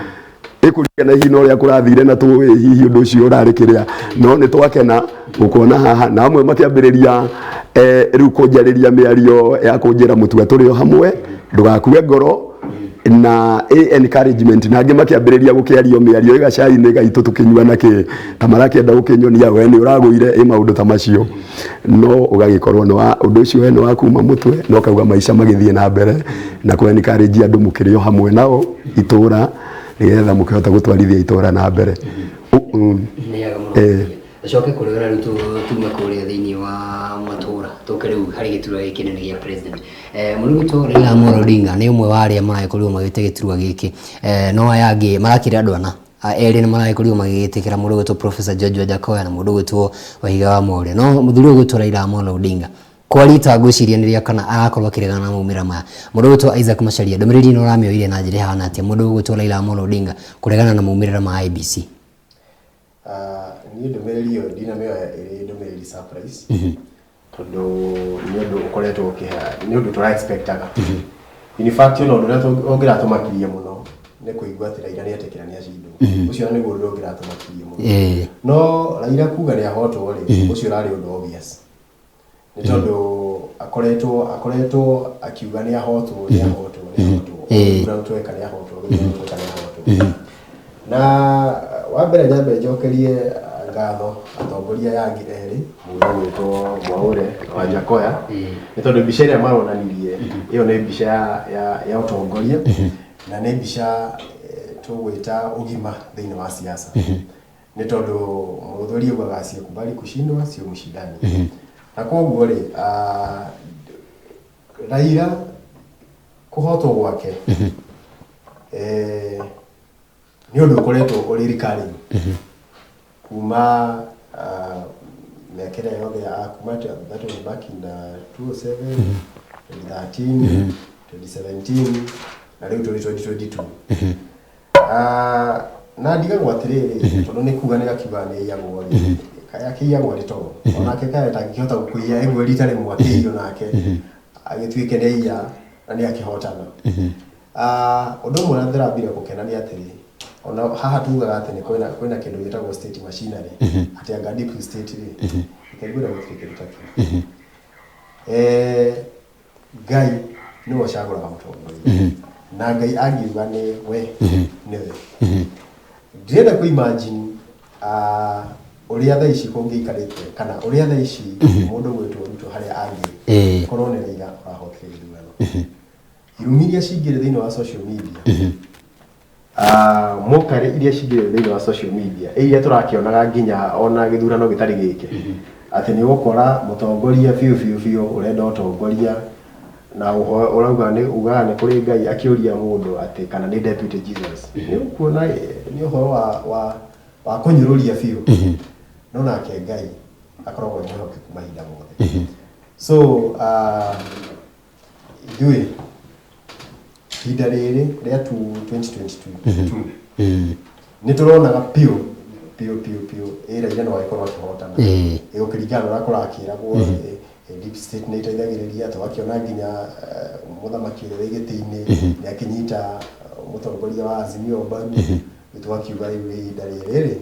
ĩkũringana hihi na ũrĩa kũrathire na tũĩ hihi ũndũ ũcio ũrarĩ kĩrĩa no nĩ twakena gũkuona haha na amwe makĩambĩrĩria rĩu kũnjarĩria mĩario ya kũnjĩra mũtua tũrĩ o hamwe ndũgakue ngoro na encouragement na angĩ makĩambĩrĩria gũkĩario mĩario ĩgacai-inĩ gaitũ tũkĩnyua nakĩ ta marakĩenda gũkĩnyonia we nĩ ũragũire maũndũ ta macio no ũgagĩkorwo ũndũ ũcio nĩ wa kuma mũtwe no kauga maica magĩthiĩ na mbere na kũ encourage andũ mũkĩrĩ o hamwe nao itũra nĩgetha mũkĩhota gũtwarithia itũra na mbere Coke kũrĩ ũrĩa rĩu tume kũrĩa thĩinĩ wa matũra tũke rĩu harĩ gĩturwa gĩkĩ kĩnene gĩa president mũrũgĩtwo Raila Amolo Odinga nĩ ũmwe wa arĩa maragĩkorirwo magĩte gĩturwa gĩkĩ no aya angĩ marakĩrĩ andũ ana erĩ nĩ maragĩkorirwo magĩgĩtĩkĩra mũrũgĩtwo Professor George Wajackoya na mũrũgĩtwo Wahiga wa Mworia no mũthuri ũgĩtwo Raila Amolo Odinga kwarita ngwĩciria nĩrĩa kana arakorwo akĩregana na maumĩra maya mũrũgĩtwo Isaac Macharia ndũmĩrĩri ĩno ũramĩoire na njĩra hana atĩa mũndũ ũgĩtwo Raila Amolo Odinga kũregana na maumĩrĩra ma IEBC niĩ ndũmĩrĩri ĩyo ndinamĩoya ĩrĩ ndũmĩrĩri surprise tondũ nĩ ũndũ ũkoretwo nĩ ũndũ tũra-expectaga in fact ũndũ ũrĩa ũngĩratũmakirie mũno nĩ kũigua atĩ Raila nĩetĩkĩra nĩacindwo ũcio nĩguo ũndũ ũngĩratũmakirie mũno no Raila kuga nĩahotwo rĩ ũcio ũrarĩ ũndũ obvious nĩ tondũ akoretwo akiuga nĩahotwo na wa mbere nyambe njokerie ngatho atongoria yangi erĩ mũndũ wĩtwo Mwaũre na Wajackoya nĩ tondũ mbica ĩrĩa maronanirie ĩyo nĩ mbica ya ũtongoria na nĩ mbica tũgwĩta ũgima thĩinĩ wa siasa nĩ tondũ mũthuri augaga asiyekubali kushindwa sio mshindani na koguo rĩ Raila kũhotwo gwake nĩ ũndũ ũkoretwo ũrĩ rikari kuma mĩaka ĩrĩa yothe kuma that was back in 2007 2013 2017 na rĩu tũrĩ 2022 na ndigagwo atĩrĩrĩ tondũ nĩ kuga nĩ gakiuga nĩ iyagwo rĩ kaya kĩiyagwo rĩ tondũ onake kaya tangĩhota gũkũiya ĩgwe rita rĩmwe akĩiywo nake agĩtuĩke nĩ iya na nĩ akĩhotana ũndũ ũmwe na ndĩrambire gũkena nĩ atĩrĩ ona haha tugaga atĩ kwĩna kĩndũ gĩtagwo state machinery atĩ anga deep state rĩ ikaigũra gũtuĩke rĩtakĩ Ngai nĩwe ũcagũraga mũtongoria na Ngai angiuga nĩ we nĩwe ndĩrenda kũimagine ũrĩa thaa ici kũngĩikarĩte kana ũrĩa thaa ici mũndũ gwĩtwo Ruto harĩa angĩ korwo nĩ Raila ũrahotire gĩthurano irumi iria cingĩrĩ thĩinĩ wa social media mũkare iria cingĩrĩ thĩinĩ wa social media iria tũrakĩonaga nginya ona gĩthurano gĩtarĩ gĩkĩ atĩ nĩ gũkora mũtongoria biũ ũrenda ũtongoria na ũrauga nĩ kũrĩ Ngai akĩũria mũndũ atĩ kana nĩ deputy Jesus nĩ kuona nĩ ũhoro wa kũnyũrũria biũ no nake Ngai akoragwo mwĩhokeku mahinda mothe so ithuĩ ihinda rĩrĩ rĩa 2022 nĩ tũronaga piũ Raila no agĩkorwo akĩhotana ĩgũkĩringana na ũrĩa kũrakĩragwo deep state nĩ ĩteithagĩrĩria tũgakĩona nginya mũthamaki ũrĩa gĩtĩ-inĩ nĩ akĩnyita mũtongoria wa Azimio mbaru tũgakiuga rĩu ihinda rĩrĩ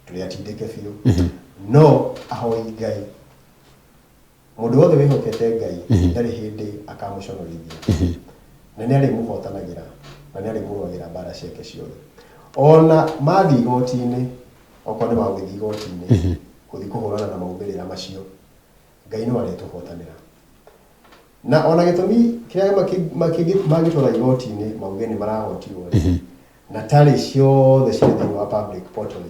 tũrĩatindĩke biũ no ahoi Ngai mundu wothe wihokete Ngai ndari hindi akamuconorithia na ni ari muhotanagira na ni ari murwagira bara ciake ciothe ona mathi igoti-ini okorwo ni maguthi igoti-ini kuthi kuhurana na maumĩrĩra macio Ngai no aretuhotanĩra na ona gĩtũmi kĩrĩa magĩtwara igoti-inĩ mauge nĩ marahotirwo na tarĩ ciothe cirĩ thĩinĩ wa public portal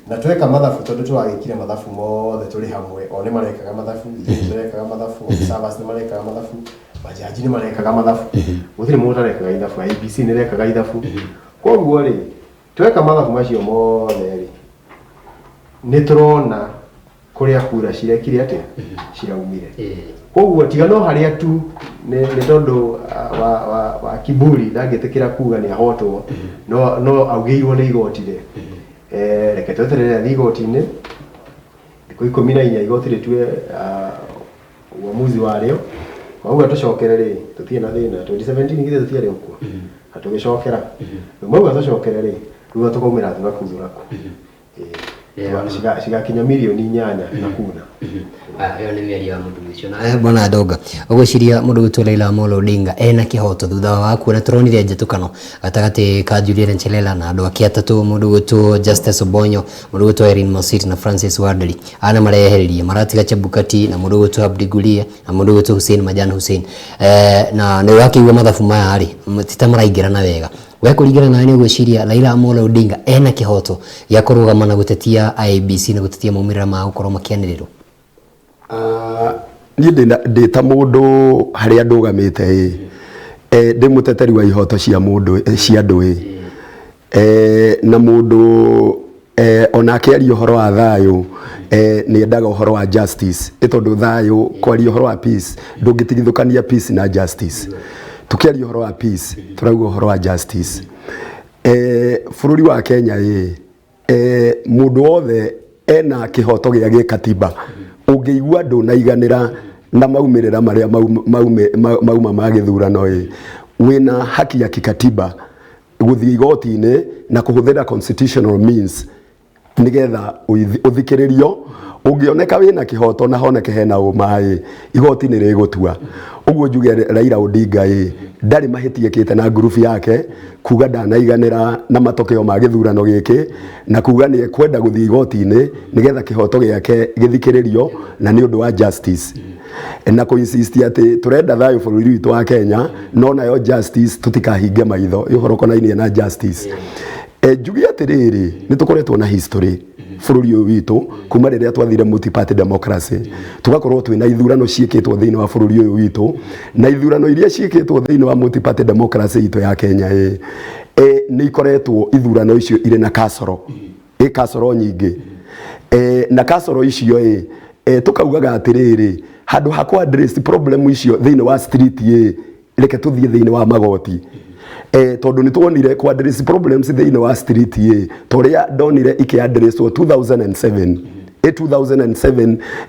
na tweka mathabu tondũ tũragĩkire mathabu mothe tũrĩ hamwe o nĩ marekaga mathabu tũrekaga mathabu servers nĩ marekaga mathabu majaji nĩ marekaga mathabu gũtirĩ mũndũ arekaga ithabu IEBC nĩ rekaga ithabu koguo rĩ tweka mathabu macio mothe rĩ nĩ tũrona kũrĩa kura cirekire atĩa ciraumire koguo tiga no harĩa tu nĩ tondũ wa kiburi ndangĩtĩkĩra kuga nĩ ahotwo no augĩirwo nĩ igoti rĩ reke tweterere athiĩ igoti-inĩ thikũ 14 igoti rĩtue uamuzi warĩo mauga tũcokere rĩ tũtirĩ na thĩna 2017 githĩ tũtiarĩ ũkuo atũgĩcokera mauga tũcokere rĩ thutha tũkaumĩra tugakuthũra ku cigakinya milioni 8 na kuna yo nĩ mĩario ya mũndũ ũcio na bwana Ndonga ũgwĩciria mũndũ witũ Raila Amolo Odinga ena kĩhoto thutha wa kuona tũronire njĩtũkano gatagatĩ ka Julius Nchelela na andũ ake atatũ mũndũ witũ Justice Obonyo mũndũ witũ Irene Masit na Francis Wanderi ana marehererie maratiga Chebukati na mũndũ witũ Abdi Gulia na mũndũ witũ Hussein Majan Hussein na nĩ wakĩigua mathabu maya rĩ tita maraingĩrana wega we kũringana na nĩ ũgwĩciria Raila Amolo Odinga ena kĩhoto gĩa kũrũgama na gũtetia IEBC na gũtetia maumĩrĩra ma gũkorwo makĩanĩrĩrwo niĩ ndĩ ta mũndũ harĩa ndũgamĩte ndĩ mũteteri wa ihoto cia mũndũ cia andũ na mũndũ ona akĩaria ũhoro wa thayũ nĩ endaga ũhoro wa justice tondũ thayũ kwaria ũhoro wa peace ndũngĩtigithũkania peace na justice tukiaria ũhoro wa peace turauga ũhoro wa justice bũrũri wa Kenya mũndũ wothe ena kĩhoto gĩa gĩkatiba ũngĩigua ndũnaiganĩra na maumĩrĩra marĩa mauma ma gĩthurano wĩna haki ya kikatiba gũthiĩ igoti-inĩ na kũhũthĩra constitutional means nigetha ũthikĩrĩrio ũngĩoneka wĩna kĩhoto na honeke hena ũma igoti nĩ rĩgũtua ũguo njuge Raila Odinga ndarĩ mahĩtia kĩte na group yake kuga ndanaiganĩra na matokeo ma gĩthurano gĩkĩ na kuga nĩ kwenda gũthiĩ igoti-inĩ nigetha kĩhoto gĩake gĩthikĩrĩrio na nĩ ũndũ wa justice na kũ-insist atĩ tũrenda thayũ bũrũri witũ wa Kenya no nayo justice tũtikahinge maitho ũhoro konainie na justice njuge atĩrĩrĩ nĩ tũkoretwo na history bũrũri ũyũ witũ kuma rĩrĩa twathire multi party democracy tugakorwo twĩna ithurano ciĩkĩtwo thĩinĩ wa bũrũri ũyũ witũ na ithurano iria ciĩkĩtwo thĩinĩ wa multi party democracy itũ ya Kenya nĩ ikoretwo ithurano icio irĩ na kasoro kasoro nyingĩ na kasoro icio tukaugaga atĩrĩrĩ handũ ha ku address problem icio thĩinĩ wa street reke tũthiĩ thĩinĩ wa magoti tondũ nĩ tuonire ku address problems thĩinĩ wa street torĩa ndonire iki addresswo 2007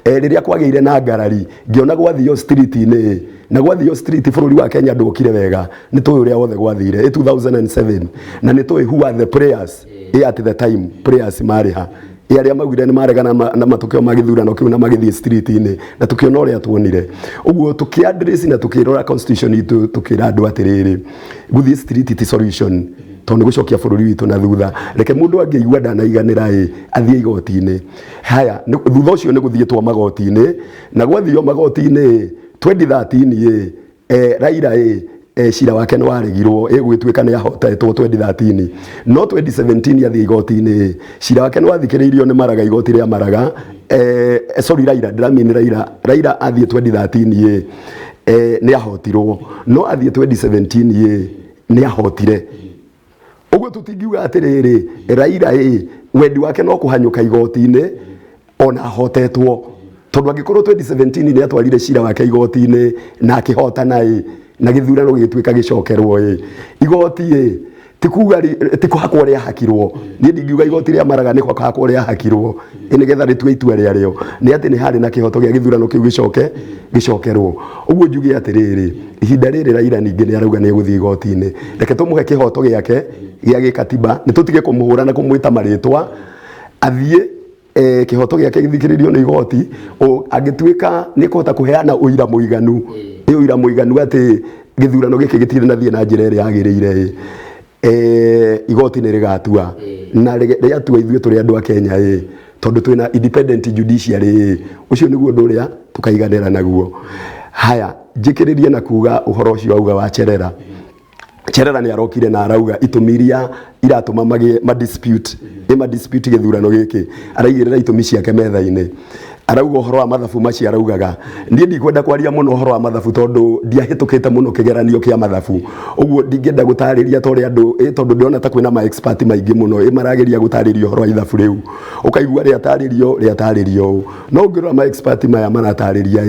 rĩrĩa kwagĩire na ngarari ngĩona gwathio street-inĩ na gwathio street bũrũri wa Kenya ndũkire wega nĩ tũĩ ũrĩa wothe gwathire 2007 na nĩ tũĩ who are the players at the time players marĩha arĩa maugire nĩ maregana na matokeo ma gĩthurano kĩu na magĩthiĩ street-inĩ na tukiona ũrĩa tuonire ũguo tukiaddress na tukirora constitution itũ tukira andũ atĩrĩrĩ gũthiĩ street ti solution tondũ gũcokia bũrũri witũ na thutha reke mũndũ angĩigua ndanaiganĩra athiĩ igoti-inĩ haya thutha ũcio nĩ gũthiĩtwo magoti-inĩ na gwathio magoti-inĩ 2013 Raila cira wake nĩ waregirwo gwĩtuĩka nĩ ahotetwo 2013 no 2017 athiĩ igoti-inĩ cira wake nĩ wathikĩrĩirio nĩ Maraga igoti rĩa Maraga sorry Raila ndĩramĩni Raila athiĩ 2013 nĩ ahotirwo no athiĩ 2017 nĩ ahotire ũguo tũtingiuga atĩrĩrĩ Raila wendi wake no kũhanyũka igoti-inĩ ona ahotetwo tondũ angĩkorwo 2017 nĩ atwarire cira wake igoti-inĩ na akĩhotana na gĩthurano gĩtuĩka gĩcokerwo igoti tikuhakwo rĩa hakirwo niĩ ndingiuga igoti rĩa Maraga nĩ hakwo rĩa hakirwo nĩgetha rĩtue itua rĩarĩo nĩ atĩ nĩ harĩ na kĩhoto gĩa gĩthurano kĩu gĩcokerwo ũguo njuge atĩrĩrĩ ihinda rĩrĩ Raila ningĩ nĩ arauga nĩ egũthiĩ igoti-inĩ reke tũmũhe kĩhoto gĩake gĩa gĩkatiba nĩ tũtige kũmũhũra na kũmwĩta marĩtwa athiĩ kihoto giake githikiririo ni igoti agituika ni kota kuheana uira muiganu uira muiganu ati githurano giki gitire na thie na njira iri yagirire igoti ni rigatua na riatua ithuĩ tũrĩ andũ a Kenya tondu twina independent judiciary ucio niguo ndu ria tukaiganira naguo. Haya njikiririe na kuga uhoro ucio auga wa Cherera. Cherera ni arokire na arauga itumiria iratuma ma dispute githurano giki araigirira itumi ciake metha-ini arauga uhoro wa mathabu maci araugaga ndie ndikwenda kwaria muno uhoro wa mathabu tondu ndiahitukite muno kigeranio kia mathabu uguo ndingenda gutariria tori andu tondu ndiona ta kwina ma expert maingi muno marageria gutariria uhoro wa ithabu riu ukaigua ri ataririo no ngirora ma expert maya maratariria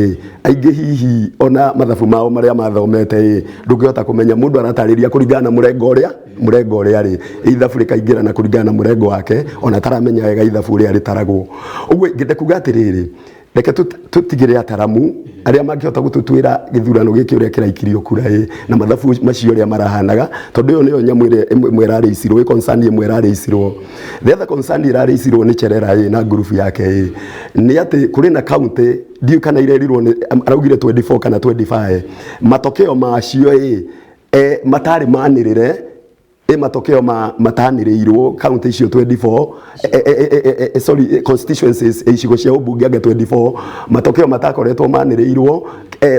aingi hihi ona mathabu mao maria mathomete ndungihota kumenya mundu aratariria kuringana na murengo uria ri ithabu rikaingira na kuringana na murengo wake ona taramenya wega ithabu uria ritaragwo uguo ngende kuga atiriri reke tutigire ataramu aria mangihota gututwira githurano giki uria kiraikirio kura na mathabu macio uria marahanaga tondu yo niyo nyamu imwe irareicirwo concern imwe irareicirwo the other concern irareicirwo ni Cherera na group yake ni ati kuri na county ndiu kana irerirwo araugire 24 kana 25 matokeo macio matari manirire matokeo matanireirwo county icio 24 sorry constituencies icigo cia ubunge anga 24 matokeo matakoretwo manireirwo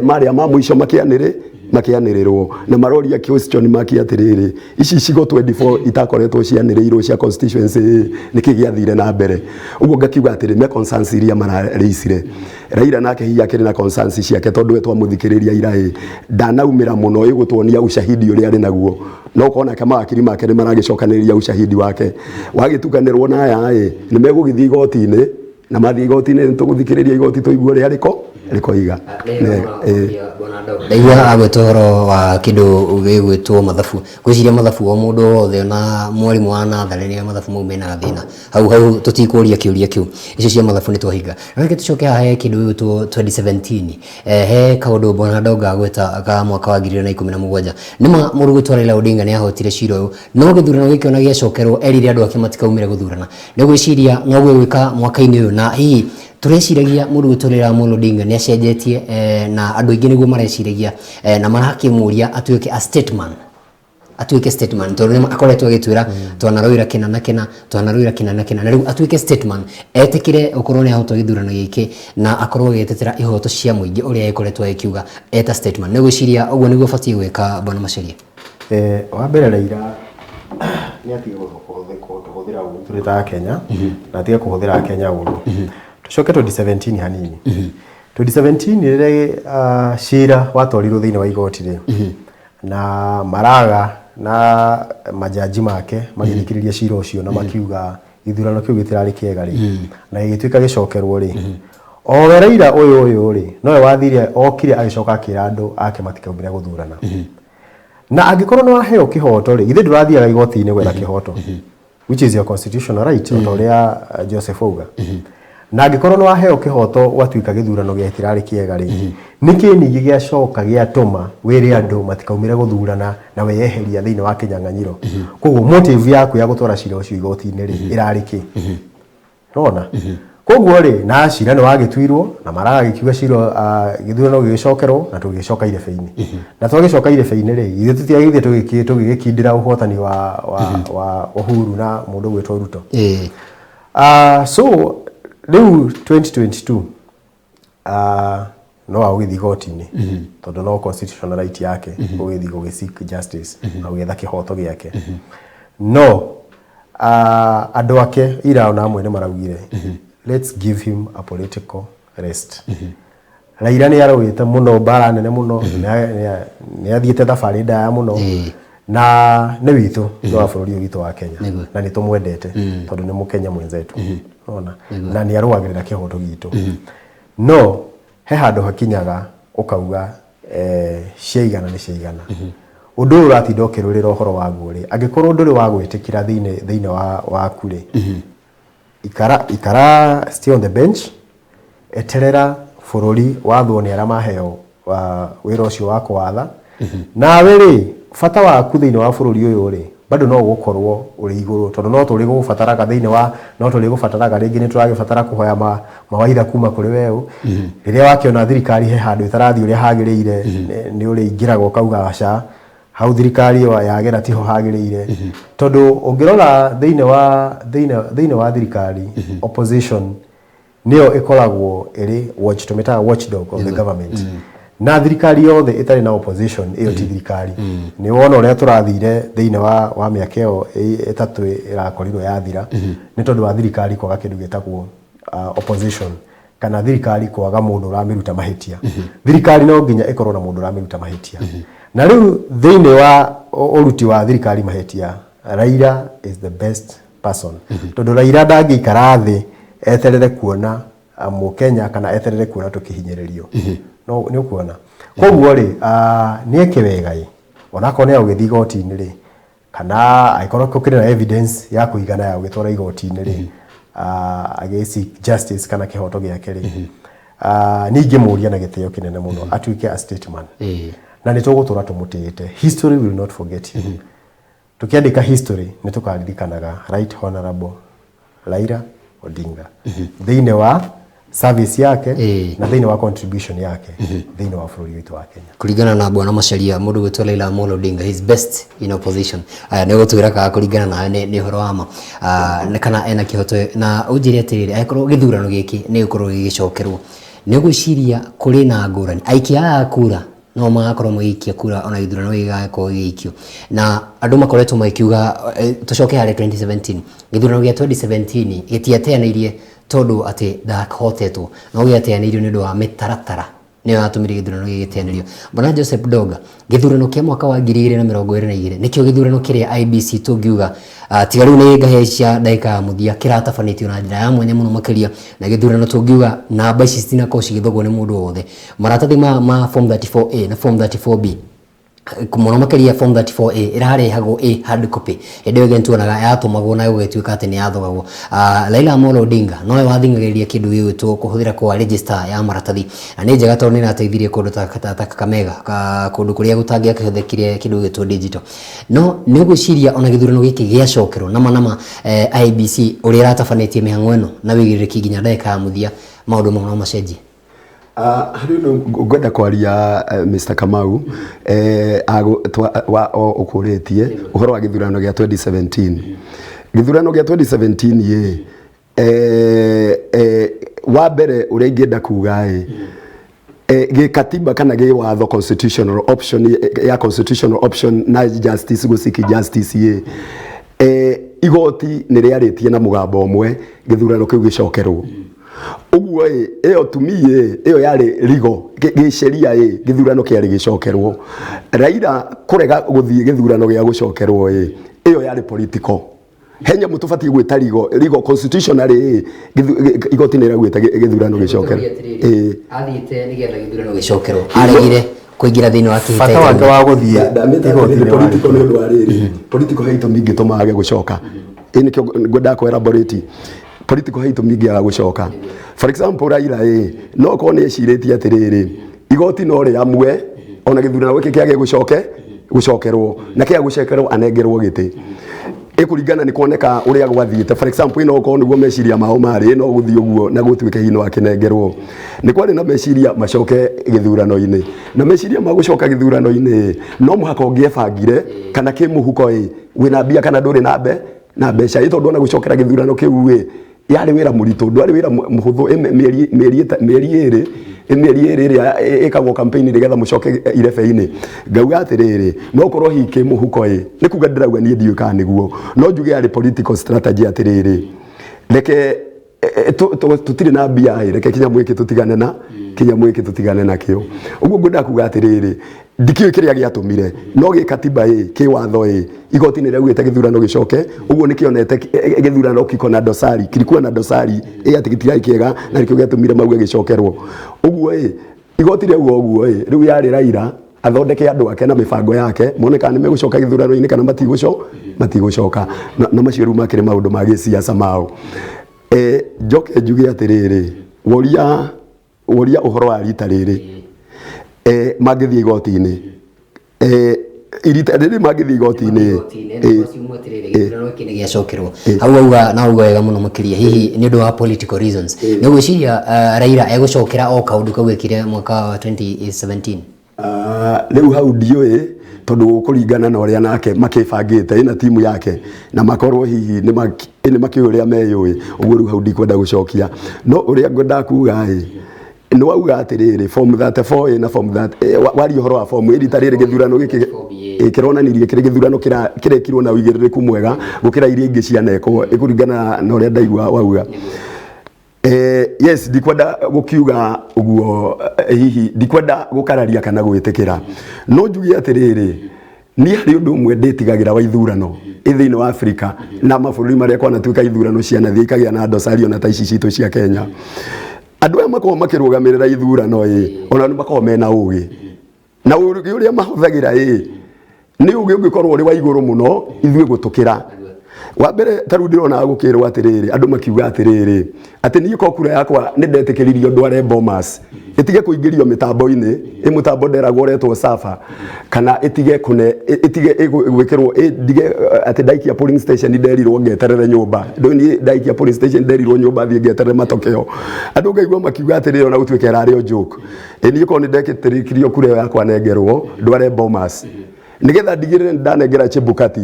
maria ma muico makianirirwo na maroria question maki atiriri ici icigo 24 itakoretwo cianireirwo cia constituency nikigiathire na mbere uguo ngakiuga atiri me consensus iria marareicire Raila nake hiya kiri na consensus ciake tondu wetwa muthikiriria ira ndanaumira muno igutwonia ushahidi uri ari naguo no kona kama akiri make ni maragicokaniriria ushahidi wake wagitukanirwo na aya ni megugithii igoti-ini na mathi igoti-ini nituguthikiriria igoti tuigua ri ariko iga ndaigua agwetwo horo wa kindu gigwitwo mathabu gwiciria mathabu o mundu wothe na mwarimu wa natharĩria mathabu mau mena thina hau tutikuria kiuria kiu icio cia mathabu ni twahinga reke tucoke he kindu gigwitwo 2017 he kaundu Bwana Ndonga agweta ka mwaka wa 2017 nima Mũrugutwo Raila Odinga ni ahotire cira uyu no githurano giki ona giacokerwo erire andu ake matikaumire guthurana ni gwiciria no gwika mwaka-ini uyu na hihi tureciragia Mũrugutwo Raila Odinga ni acenjetie na andu aingi niguo mareciragia na marakimuria atuike a statement tondu akoretwo agitwira twanaroira kina na riu atuike statement etikire ukorwo ni ahotwo githurano giki na akorwo agetetera ihoto cia muingi uria ikoretwo akiuga eta statement ni gwiciria uguo niguo batie gwika Bwana Macharia wa mbere Raila ni atige kuhuthira turi ta Kenya na atige kuhuthira Kenya uru tucoke 2017 hanini 2017 rire cira watorirwo thiini wa igoti ri na maraga na majaji make magithikiriria cira ucio na makiuga githurano kiu gitirari kiega ri na gigituika gicokerwo ri o Raila uyu ri nowe wathire okire agicoka akira andu ake matikaumire guthurana na angikorwo no aheo kihoto ri ithe ndurathiaga igoti-ini gwetha kihoto which is your constitutional right otoria Joseph Ouga na angikorwo no aheo kihoto watuika githurano gitirari kiega ri niki ningi giacoka giatuma wire andu matikaumire guthurana na weyeheria thiini wa kinyang'anyiro koguo motive yaku ya gutwara cira ucio igoti-ini ri irari ki rona koguo ri na cira ni wagituirwo na maraga gikiuga cira githurano gicokerwo na tugicoka irebe-ini na twagicoka irebe-ini ri ithe tutiagithie tugigikindira uhotani wa Uhuru na mundu gwetwo Ruto so riu 2022 no agithi igoti-ini tondu no constitutional right yake ugithi gugisik justice na ugetha kihoto giake no andu ake ira ona amwe ni maraugire let's give him a political rest Raila ni arowite muno bara nene muno ni athiete thabari ndaya muno na ni witu wa bururi witu wa Kenya na ni tumwendete tondu ni mukenya mwenzetu ona na ni arwagirira kihoto gitu no he handu hakinyaga ukauga ciigana ni ciigana undu uratinda ukirurira uhoro wa nguri angikorwo nduri wa gwitikira thiini wa kure ikara stay on the bench eterera bururi wathwo ni arama heo wira ucio wa kwatha na wiri fata waku thiini wa bururi uyu ri bado no gukorwo uri iguru tondu no turi gubataraga thiini wa no turi gubataraga ringi ni turagibatara kuhoya mawaitha kuma kuri weu riria wakiona thirikari he handu itarathi uria hagiriire ni uri ingiraga kauga aca hau thirikari yagera tiho hagiriire tondu ungirora thiini wa thirikari opposition niyo ikoragwo iri watchdog of the government na thirikari yothe itari na opposition iyo ti thirikari ni wona uria turathire thiini wa miaka iyo itatu irakorirwo yathira ni tondu wa thirikari kwaga kindu gitagwo opposition kana thirikari kwaga mundu uramiruta mahitia thirikari no nginya ikorwo na mundu uramiruta mahitia na riu thiini wa uruti wa thirikari mahitia Raila is the best person tondu Raila ndangikara thi eterere kuona Mukenya kana eterere kuona tukihinyiririo no ni ukuona koguo ri ni ekewega ona kone ya ugithi igoti-ini ri kana aikorwo kukire na evidence ya kuigana ya ugitwara igoti-ini ri against justice kana kihoto giake ri ningi muria na gitio kinene muno atuike a statement na ni tugutura tumutite history will not forget him tukiandika history ni tukaririkanaga right honorable Raila Odinga thiini wa service yake na thiini wa contribution yake thiini wa bururi witu wa Kenya kuringana na bwana Macharia mundu gwitwa Raila Amolo Odinga his best in opposition ni gutwira ka kuringana na ni horo wama kana ena kihoto na ujiri atiriri aikorwo githurano giki ni gukorwo gigicokerwo ni guciria kuri na ngurani aikia akura no magakorwo magikia kura ona githurano gigakorwo gigikio na andu makoretwo makiuga tucoke hari 2017 githurano gia 2017 gitiateanirie tondu ati ndahotetwo no giateanirio ni ndu wa mitaratara ni yatumire githurano gigiteanirio bwana Joseph Doga githurano kia mwaka wa 2022 nikio githurano kiria IBC tungiuga tiga riu ni ngahecia ndaika muthia kiratafanitio na njira ya mwanya muno makiria na githurano tungiuga namba ici citinakorwo cigithogwo ni mundu wothe maratathi ma form 34A na form 34B kumuno makiria form 34A irarehagwo hard copy ende wege ntuonaga yatumagwo na gugetuika ati ni yathogagwo Raila Amolo Odinga nowe wathingagiriria kindu gigwitwo kuhuthira kwa register ya maratathi na ni njega tondu ni rateithirie kundu ta Kakamega kundu kuria gutangia kihethekire kindu gigwitwo digital no ni guciria ona githurano giki giacokerwo nama IBC uria ratafanetie mihango eno na wigiririki ginya ndaika ya muthia maundu no macenjie hariyo ngwenda kwaria Mr. Kamau ukuritie uhoro wa githurano gia 2017 githurano gia 2017 wa mbere uria ingenda kuga gikatiba kana gi watho constitutional option na justice gusiki justice igoti ni riaritie na mugambo umwe githurano kiu gicokerwo uguo iyo tumie iyo yari rigo gisheria githurano kiari gicokerwo Raila kurega guthie githurano gia gucokerwo iyo yari political henya mutubati gwita rigo constitutionally igoti ni ragwita githurano gicokerwo athite ni getha githurano gicokerwo aregire kuingira thiini wa kihita fata wake wa guthie political ni ndo ariri political haito mingi tumage gucoka ini kyo ngoda ko elaborate political haito mingi ya gucoka for example Raila no ko ne cireti atiriri igoti no ri amwe ona githurano giki kiage gucokerwo na kiage gucokerwo anengerwo giti ikuringana ni kuoneka uria gwathiite for example ino ko niguo meciria mao mari no guthii uguo na gutuike hino akinengerwo ni kwari na meciria macoke githurano-ini na meciria magucoka githurano-ini no muhaka ungiebangire kana kimuhuko wina mbia kana nduri na mbeca itondu na gucokera githurano kiu yari wira muritu ndwari wira muhuthu mieri iri ikagwo campaign rigetha mucoke irebe-ini ngauga atiriri no korwo hiki muhuko ni kuga ndirauga nie ndiuka niguo no njuge yari political strategy atiriri reke tutire na mbia reke kinyamu iki tutigane nakio uguo ngwenda kuga atiriri ndikio kiria giatumire no gikatiba ki watho igoti ni raugite githurano gicoke uguo nikionete githurano kikona dosari kilikuwa na dosari ati gitigai kiega na nikio giatumire mauge gicokerwo uguo igoti riu uguo riu yari Raila athondeke andu ake na mibango yake moneka ni megucoka githurano-ini kana matigucoka na macio riu makire maundu ma gisiasa mao njoke njuge atiriri woria uhoro wa rita riri magithie igoti-ini irita riri magithie igoti-ini motirire githurano kini giacokerwo hau auga na auga wega muno makiria hihi ni ndu wa political reasons ni gwiciria Raila egũcokera o kaundu kau ekire mwaka wa 2017 riu hau ndiũĩ tondu kuringana na uria nake makibangite ina timu yake na makorwo hihi ni makiuria meyũĩ uguo riu hau ndikwenda gucokia no uria ngwenda kuga no wauga atiriri form 34 na form that wari uhoro wa form rita riri githurano giki kironanirie kiri githurano kirekirwo na uigiririku mwega gukira iria ingi cianeko ikuringana na uria ndaigua wauga yes ndikwenda gukiuga uguo hihi ndikwenda gukararia kana gwitikira no njugi atiriri ni hari undu umwe nditigagira wa ithurano ithiini wa Afrika na mabũrũri maria kwana tuika ithurano cianathie ikagia na dosario na taici citu cia Kenya andu aya makorwo makirugamirira ithurano ona ni makorwo mena ugi na ugi uria mahuthagira ni ugi ungikorwo uri wa iguru muno ithue gutukira wa mbere taru ndirona gukirwo atiriri andu makiuga atiriri ati ni kokura yakwa ni ndetikiririo ndware Bomas itige kuingirio mitambo-ini mutambo nderagwo retwo Safa kana itige gwikirwo ndige ati ndaikia polling station nderirwo ngeterere nyumba ndoni ndaikia polling station nderirwo nyumba thie ngeterere matokeo andu ngaigua makiuga atiriri ona gutwika rario joke ni ko ni ndekitirikirio kure yakwa nengerwo ndware Bomas nigetha ndigirire ndanengera Chebukati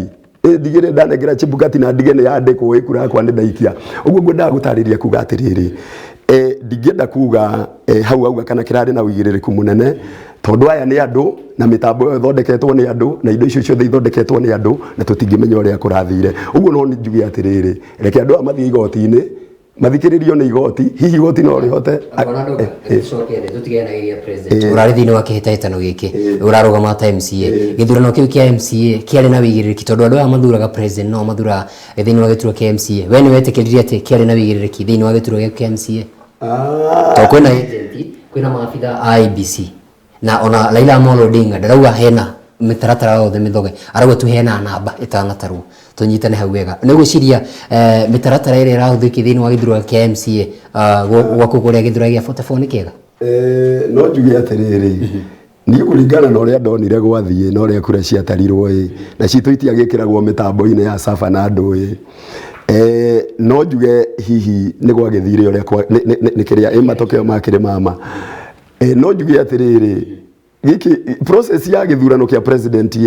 ndigire ndanengera Chebukati na ndige ne yandikwo ikura yakwa ni ndaikia uguo ngwenda gutariria kuga atiriri ndigenda kuga hau auga kana kirari na uigiririku munene tondu aya ni andu na mitambo yo thondeketwo ni andu na indo icio ciothe ithondeketwo ni andu na tutingimenya uria kurathire uguo no ni njugi atiriri reke andu amathie igoti-ini mathikiririo ni igoti hihi igoti no rihote tutiganagiria president urari thini wa kihitahitano giki urarugama ta MCA githurano kiu kia MCA kiari na wigiririki tondu andu aya mathuraga president no mathura thini wa gituro kia MCA we ni wetikiririe ati kiari na wigiririki thini wa gituro kia MCA to kwina agent kwina maafitha IBC na ona Raila Amolo Odinga ndarauga hena mitaratara yothe mithoge arauga tu hena namba itanatarwo tunyitane hau wega ni gwiciria mitaratara ire irahuthiki thini wa githurano kia MCA gwa kuguria githurano gia 44 ni kiega no njugi atiriri ni kuringana na uria ndonire gwathie na uria kura ciatarirwo na citu itiagikiragwo mitambo-ini ya Safa na andu no njuge hihi ni gwagithire uria ni kiria matokeo makire mama no njuge atiriri giki process ya githurano kia president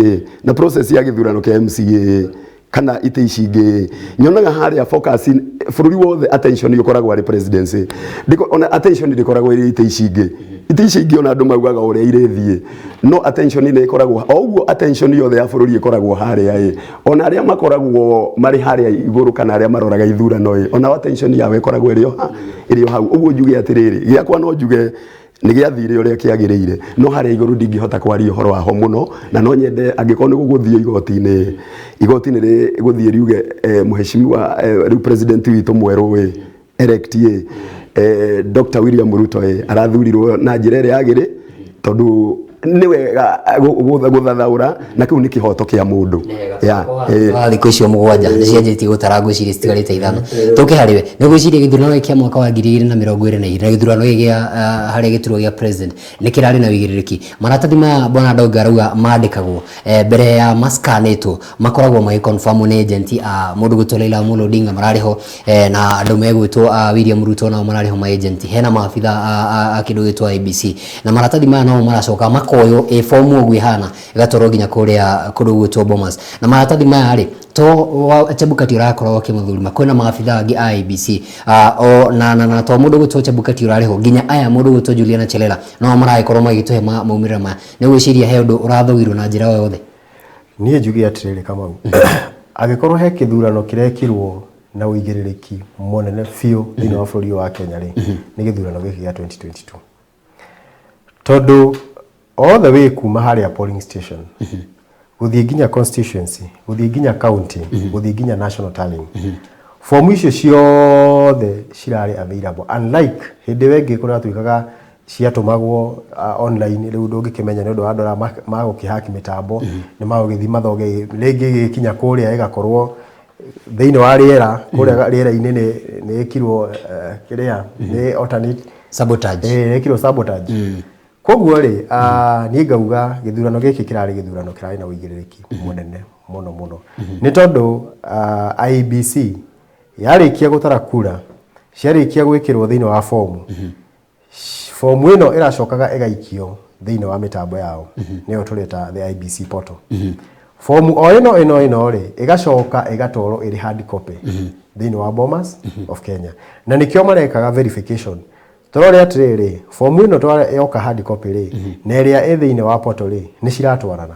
na process ya githurano kia MCA kana ite icingi nyonaga haria focus bururi wothe attention yokoragwo ari presidency ndiko ona attention ndikoragwo iri ite icingi ona andu maugaga uria irethie no attention ni ikoragwo oguo attention yothe ya bururi ikoragwo haria ona aria makoragwo mari haria iguru kana aria maroraga ithurano ona attention yawe ikoragwo irio hau uguo njuge atiriri giakwa no njuge ni giathire uria kiagiriire no hari iguru ndingihota kwaria horo waho muno na no nyende angikorwo ni guguthio igoti-ini ri guthie riuge muheshimiwa riu president witu mweru elect Dr. William Ruto arathurirwo na njira iri yagiri tondu ni wega guthathaura na kiu ni kihoto kia mundu thikũ icio mũgwanja nĩ cianjĩtie gũtara ngwĩciria citigarĩte ithano tũke harĩwe nĩ gwĩciria gĩthurano kia mwaka wa 2022 na gĩthurano gĩa harĩa gĩturwa gĩa president nĩ kĩrarĩ na wĩigĩrĩrĩki maratathi maya Bwana Ndonga arauga mandĩkagwo mbere ya maskanĩtwo makoragwo magĩconfirmwo nĩ agent a mũndũ gwĩtwo Raila Amolo Odinga mararĩho na andũ megwĩtwo William Ruto nao mararĩho ma agent hena maabitha a kĩndũ gwĩtwo IBC na maratathi maya no maracoka makoyo form ũguo ihana ĩgatwarwo nginya kũrĩa kũndũ gwĩtwo Bomas na maratathi maya rĩ to Chebukati urakorwo kimuthurima kwina maabitha angi IBC na to mundu gwĩtwo Chebukati urariho nginya aya mundu gwĩtwo Juliana Cherera no maragĩkorwo magĩtũhe maumĩrĩra maya nĩ gwĩciria he ũndũ ũrathogirwo na njĩra yothe niĩ njuge atirĩrĩ Kamau agĩkorwo he kĩthurano kĩrekirwo na ũigĩrĩrĩki mũnene biũ thĩinĩ wa bũrũri wa Kenya rĩ nĩ gĩthurano gĩkĩ gĩa 2022 tondu all the way kuma haria polling station guthie nginya constituency guthie nginya county guthie nginya national tallying form icio ciothe cirari available unlike hindi wengi kuna tuikaga ciatumagwo online riu ndungikimenya ni undu wa andora magukihaki mitambo ni magugithii mathoge ringi gikinya kuria igakorwo thiini wa riera kuria riera-ini ni ikirwo kiria ni alternate sabotage ikirwo sabotage koguo ri ni ngauga githurano giki kirari githurano kirari na uigiririki munene muno ni tondu IEBC yarikia gutara kura ciarikia gwikirwo thiini wa fomu fomu ino iracokaga igaikio thiini wa mitambo yao niyo tureta the IEBC portal fomu o ino ri igacoka igatwaro iri hard copy thiini wa Bomas of Kenya na nikio marekaga verification turore atiriri fomu ino tware yoka hard copy ri na iria thiini wa portal ri ni ciratwarana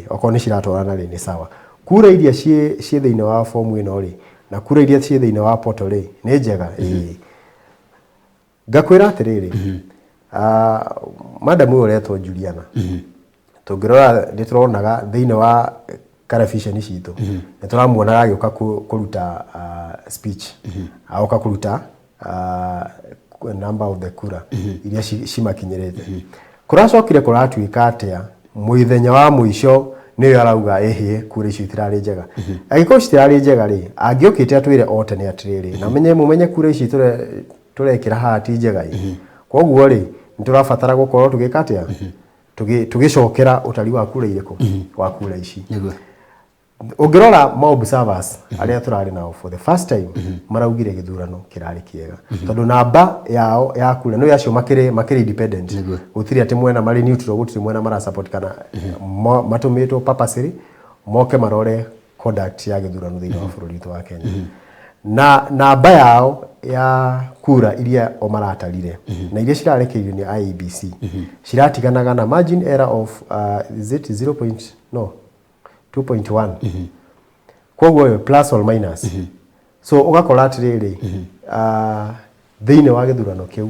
oko ni ciratwarana ri ni sawa kura iria cie thiini wa fomu ino ri na kura iria cie thiini wa portal ri ni njega ngakwira atiriri madam uretwo Juliana tungirora ndituronaga thiini wa television citu nituramuona agioka kuruta speech aoka kuruta number of the kura iria cimakinyirite kuracokire kuratuika atia muithenya wa muico niyo arauga kura icio itirari njega agiko citirari njega ri angiokite atwire ote ni atiriri na mumenye kura ici turekira hati njega koguo ri niturabatara gukorwo tugika atia tugicokera utari wa kura iriko wa kura ici ungirora mob servers aria turari nao for the first time maraugire githurano kirari kiega tondu namba yao ya kura no yacio makiri independent gutiri ati mwena mari neutral gutiri mwena mara support kana matumitwo papasiri moke marore conduct ya githurano thiini wa bururi wa Kenya na namba yao ya kura iria o maratarire na iria cirarekeirio ni IEBC ciratiganaga na margin error of is it 2.1 koguo plus or minus so ugakora atiriri thiini wa githurano kiu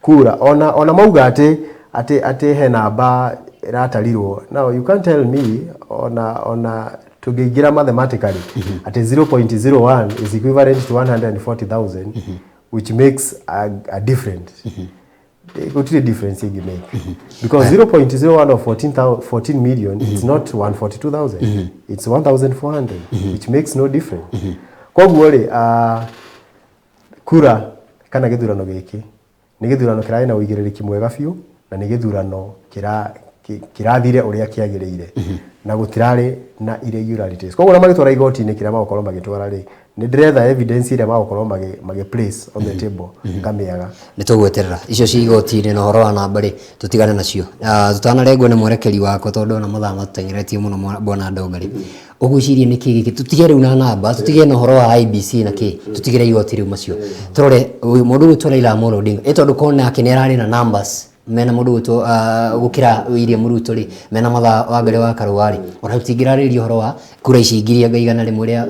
kura ona mauga ati he namba iratarirwo now you can't tell me ona tugigira mathematically ati 0.01 is equivalent to 140,000 which makes a difference What is the difference you make? Because 0.01 of 14 million is not 142,000. It's 1,400, which makes no difference. Kwa guo kura kana githurano giki ni githurano kirai na uigiririki mwega fiu na ni githurano kirathire uria kiagirire na gutirari na irregularities. Kwa guo na magitwara igoti-ini kiria magokorwo magitwara ri ni ndiretha evidence ile magokorwo magi place on the table ngamiaga ni tugweterera icio ci igoti-ini na horo wa namba ri tutigane nacio tutanaregwo ni mwerekeri wako tondu na mathaa matutengeretie muno bona ndongari ugucirie ni kiki tutige riu na namba tutige na horo wa IEBC na ki tutigire igoti riu macio turore mundu gutwara ila Amolo Odinga etondu kona akinera na numbers mena mundu gutu gukira William Ruto ri mena mathaa wa mbere wa Karwari ona utingiraririo horo wa kura ici ngiri ngaigana rimwe ria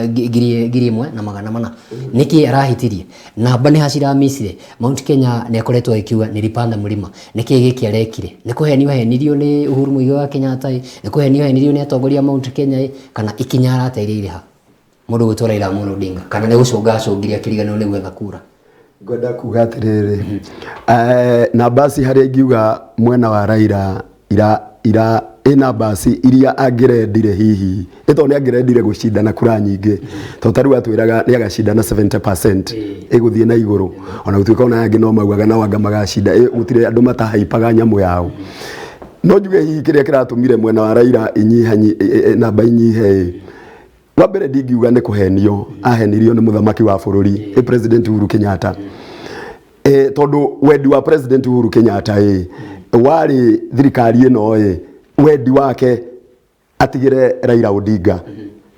ngiri imwe na magana mana niki arahitirie namba ni hacira misire Mount Kenya ne akoretwo ikiuga ni ripanda mulima niki giki arekire ni kuhenirio ni Uhuru Muigai wa Kenyatta ni kuhenirio ni atongoria Mount Kenya kana ikinya arateire ha mundu gutwara ila Amolo Odinga kana ni gucungiria kirigano ni gwetha kura ngoda kuga atiriri na basi haria ingiuga mwena wa Raila ira ina basi iria angirendire hihi eto ni angirendire gucindana kura nyingi to tari watwiraga ni agacindana 70% iguthie na iguru ona gutwika ona yangi no maugaga na wanga magacinda gutire andu matahaipaga nyamu yao no njuge hihi kiria kiratumire mwena wa Raila namba inyihe wabere ndingiuga ni kuhenio ahenirio ni muthamaki wa bururi president Uhuru Kenyatta tondu wendi wa president Uhuru Kenyatta wari thirikari ino wendi wake atigire Raila Odinga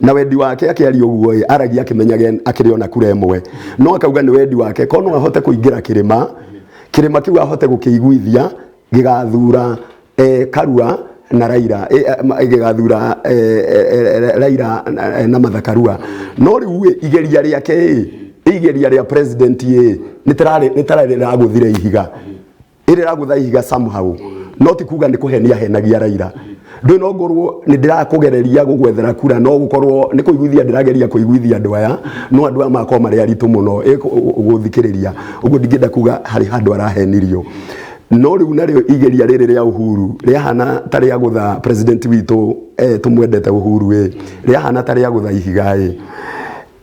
na wendi wake akiaria uguo aragia akimenyaga akiriona kura imwe no akauga ni wendi wake kono ahote kuingira kirima kiu ahote gukiguithia gigathura Karua na Raila gigathura Raila na Mathakarua no riu igeria riake igeria ria president nitarari raguthire ihiga iri ragutha ihiga somehow no ti kuga ni kuhenia henagia Raila ndu no ngorwo ni ndirakugereria gugwethera kura no gukorwo ni kuiguithia ndirageria kuiguithia andu aya no andu makwa mari aritu muno guthikiriria uguo ndingenda kuga hari handu arahenirio no riu nario igeria riri ria Uhuru rihana tari ya gutha president witu tumwendete Uhuru rihana tari ya gutha ihiga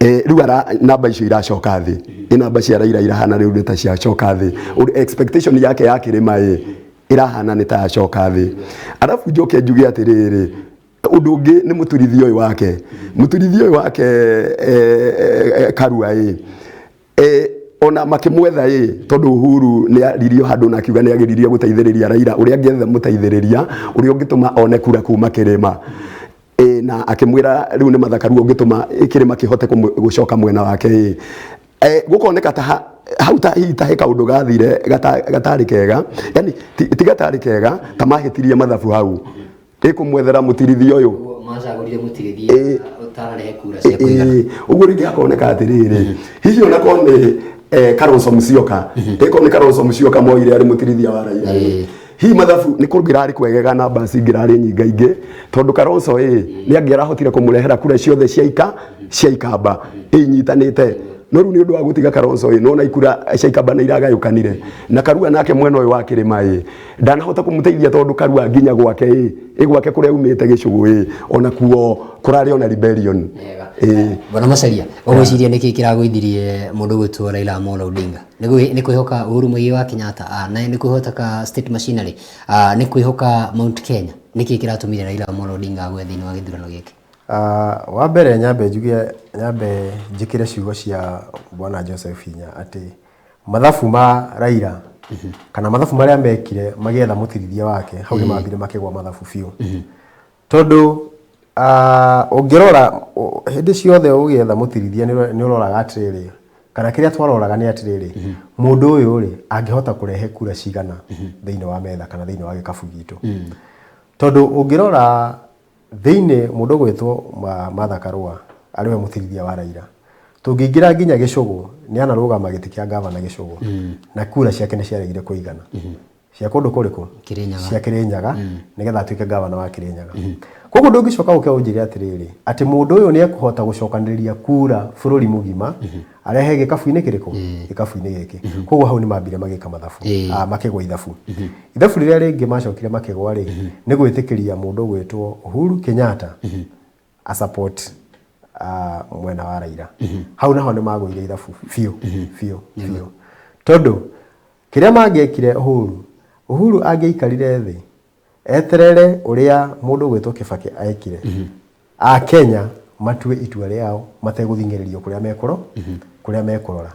riu namba icio iracoka thi namba cia Raila irahana riu nita cia coka thi expectation yake ya kirima irahana nita ya coka thi arafu njoke njuge atiriri undu ungi ni muturithio uyu wake Karua ona makimwetha tondu Uhuru ni aririo handu na akiuga ni agiririe guteithiriria Raila uria angietha muteithiriria uria ungituma one kura kuma kirima na akimwira riu ni mathakaru ungituma kirima kihote gucoka mwena wake gukoneka ta hau ta hika undu gathire gatari kega yani ti gatari kega ta mahitirie mathabu hau kumwethera mutirithio uyu macagurire mutirithio utararehe kura cia kuigana uguo ringi akoneka atiriri hihi ona kone Kalonzo Musyoka ni Kalonzo Musyoka moire ari mutirithia wa Raila hi mathabu ni kurugirari kwegega namba cingirari nyingaingi tondu Kalonzo ni angirahotire kumurehera kura ciothe cia ikamba inyitanite no riu ni undu wa gutiga Kalonzo no na ikura cia ikamba na iragayukanire na Karua nake mwena uyu wa kirima ndanahota kumuteithia tondu Karua nginya gwake gwake kuria umite gicugu ona kuo kurari ona rebellion Bwana Macharia ogwiciria niki kiragwithirie mundu gwitwo Raila Amolo Odinga ni kwihoka Uhuru Muigai wa Kenyatta na ni kwihotaka state machinery ni kwihoka Mount Kenya niki kiratumire Raila Amolo Odinga agwe thini wa githurano giki wa mbere nyambe njikire ciugo cia Bwana Joseph Hinya ati mathabu ma Raila kana mathabu maria mekire magietha mutirithia wake hau ni mambire makigwa mathabu biu tondu ungirora hindi ciothe ugietha mutirithia ni uroraga atiriri kana kiria twaroraga ni atiriri mundu uyu ri angihota kurehe kura cigana thiini wa metha kana thiini wa gikabu gitu tondu ungirora thiini mundu gwitwo Martha Karua ariwe mutirithia wa Raila tungingira nginya gicugu ni anarugama giti kia gavana gicugu na kura ciake ni ciaregire kuigana cia kundu kuriku cia Kirinyaga nigetha atuike gavana wa Kirinyaga koguo ndungicoka uke unjire atiriri ati mundu uyu ni ekuhota gucokaniria kura bururi mugima arehe gikabu-ini kiriku gikabu-ini giki koguo hau ni mambire magika mathabu makigwa ithabu ithabu riria ringi macokire makigwa ri ni gwitikiria mundu gwitwo Uhuru Kenyatta a support mwena wa Raila hau naho ni magwire ithabu fiu tondu kiria mangekire Uhuru angeikarire thi eterere uria mundu gwitwo Kibaki aekire a Kenya matue itua riao mateguthingererio kuria mekurora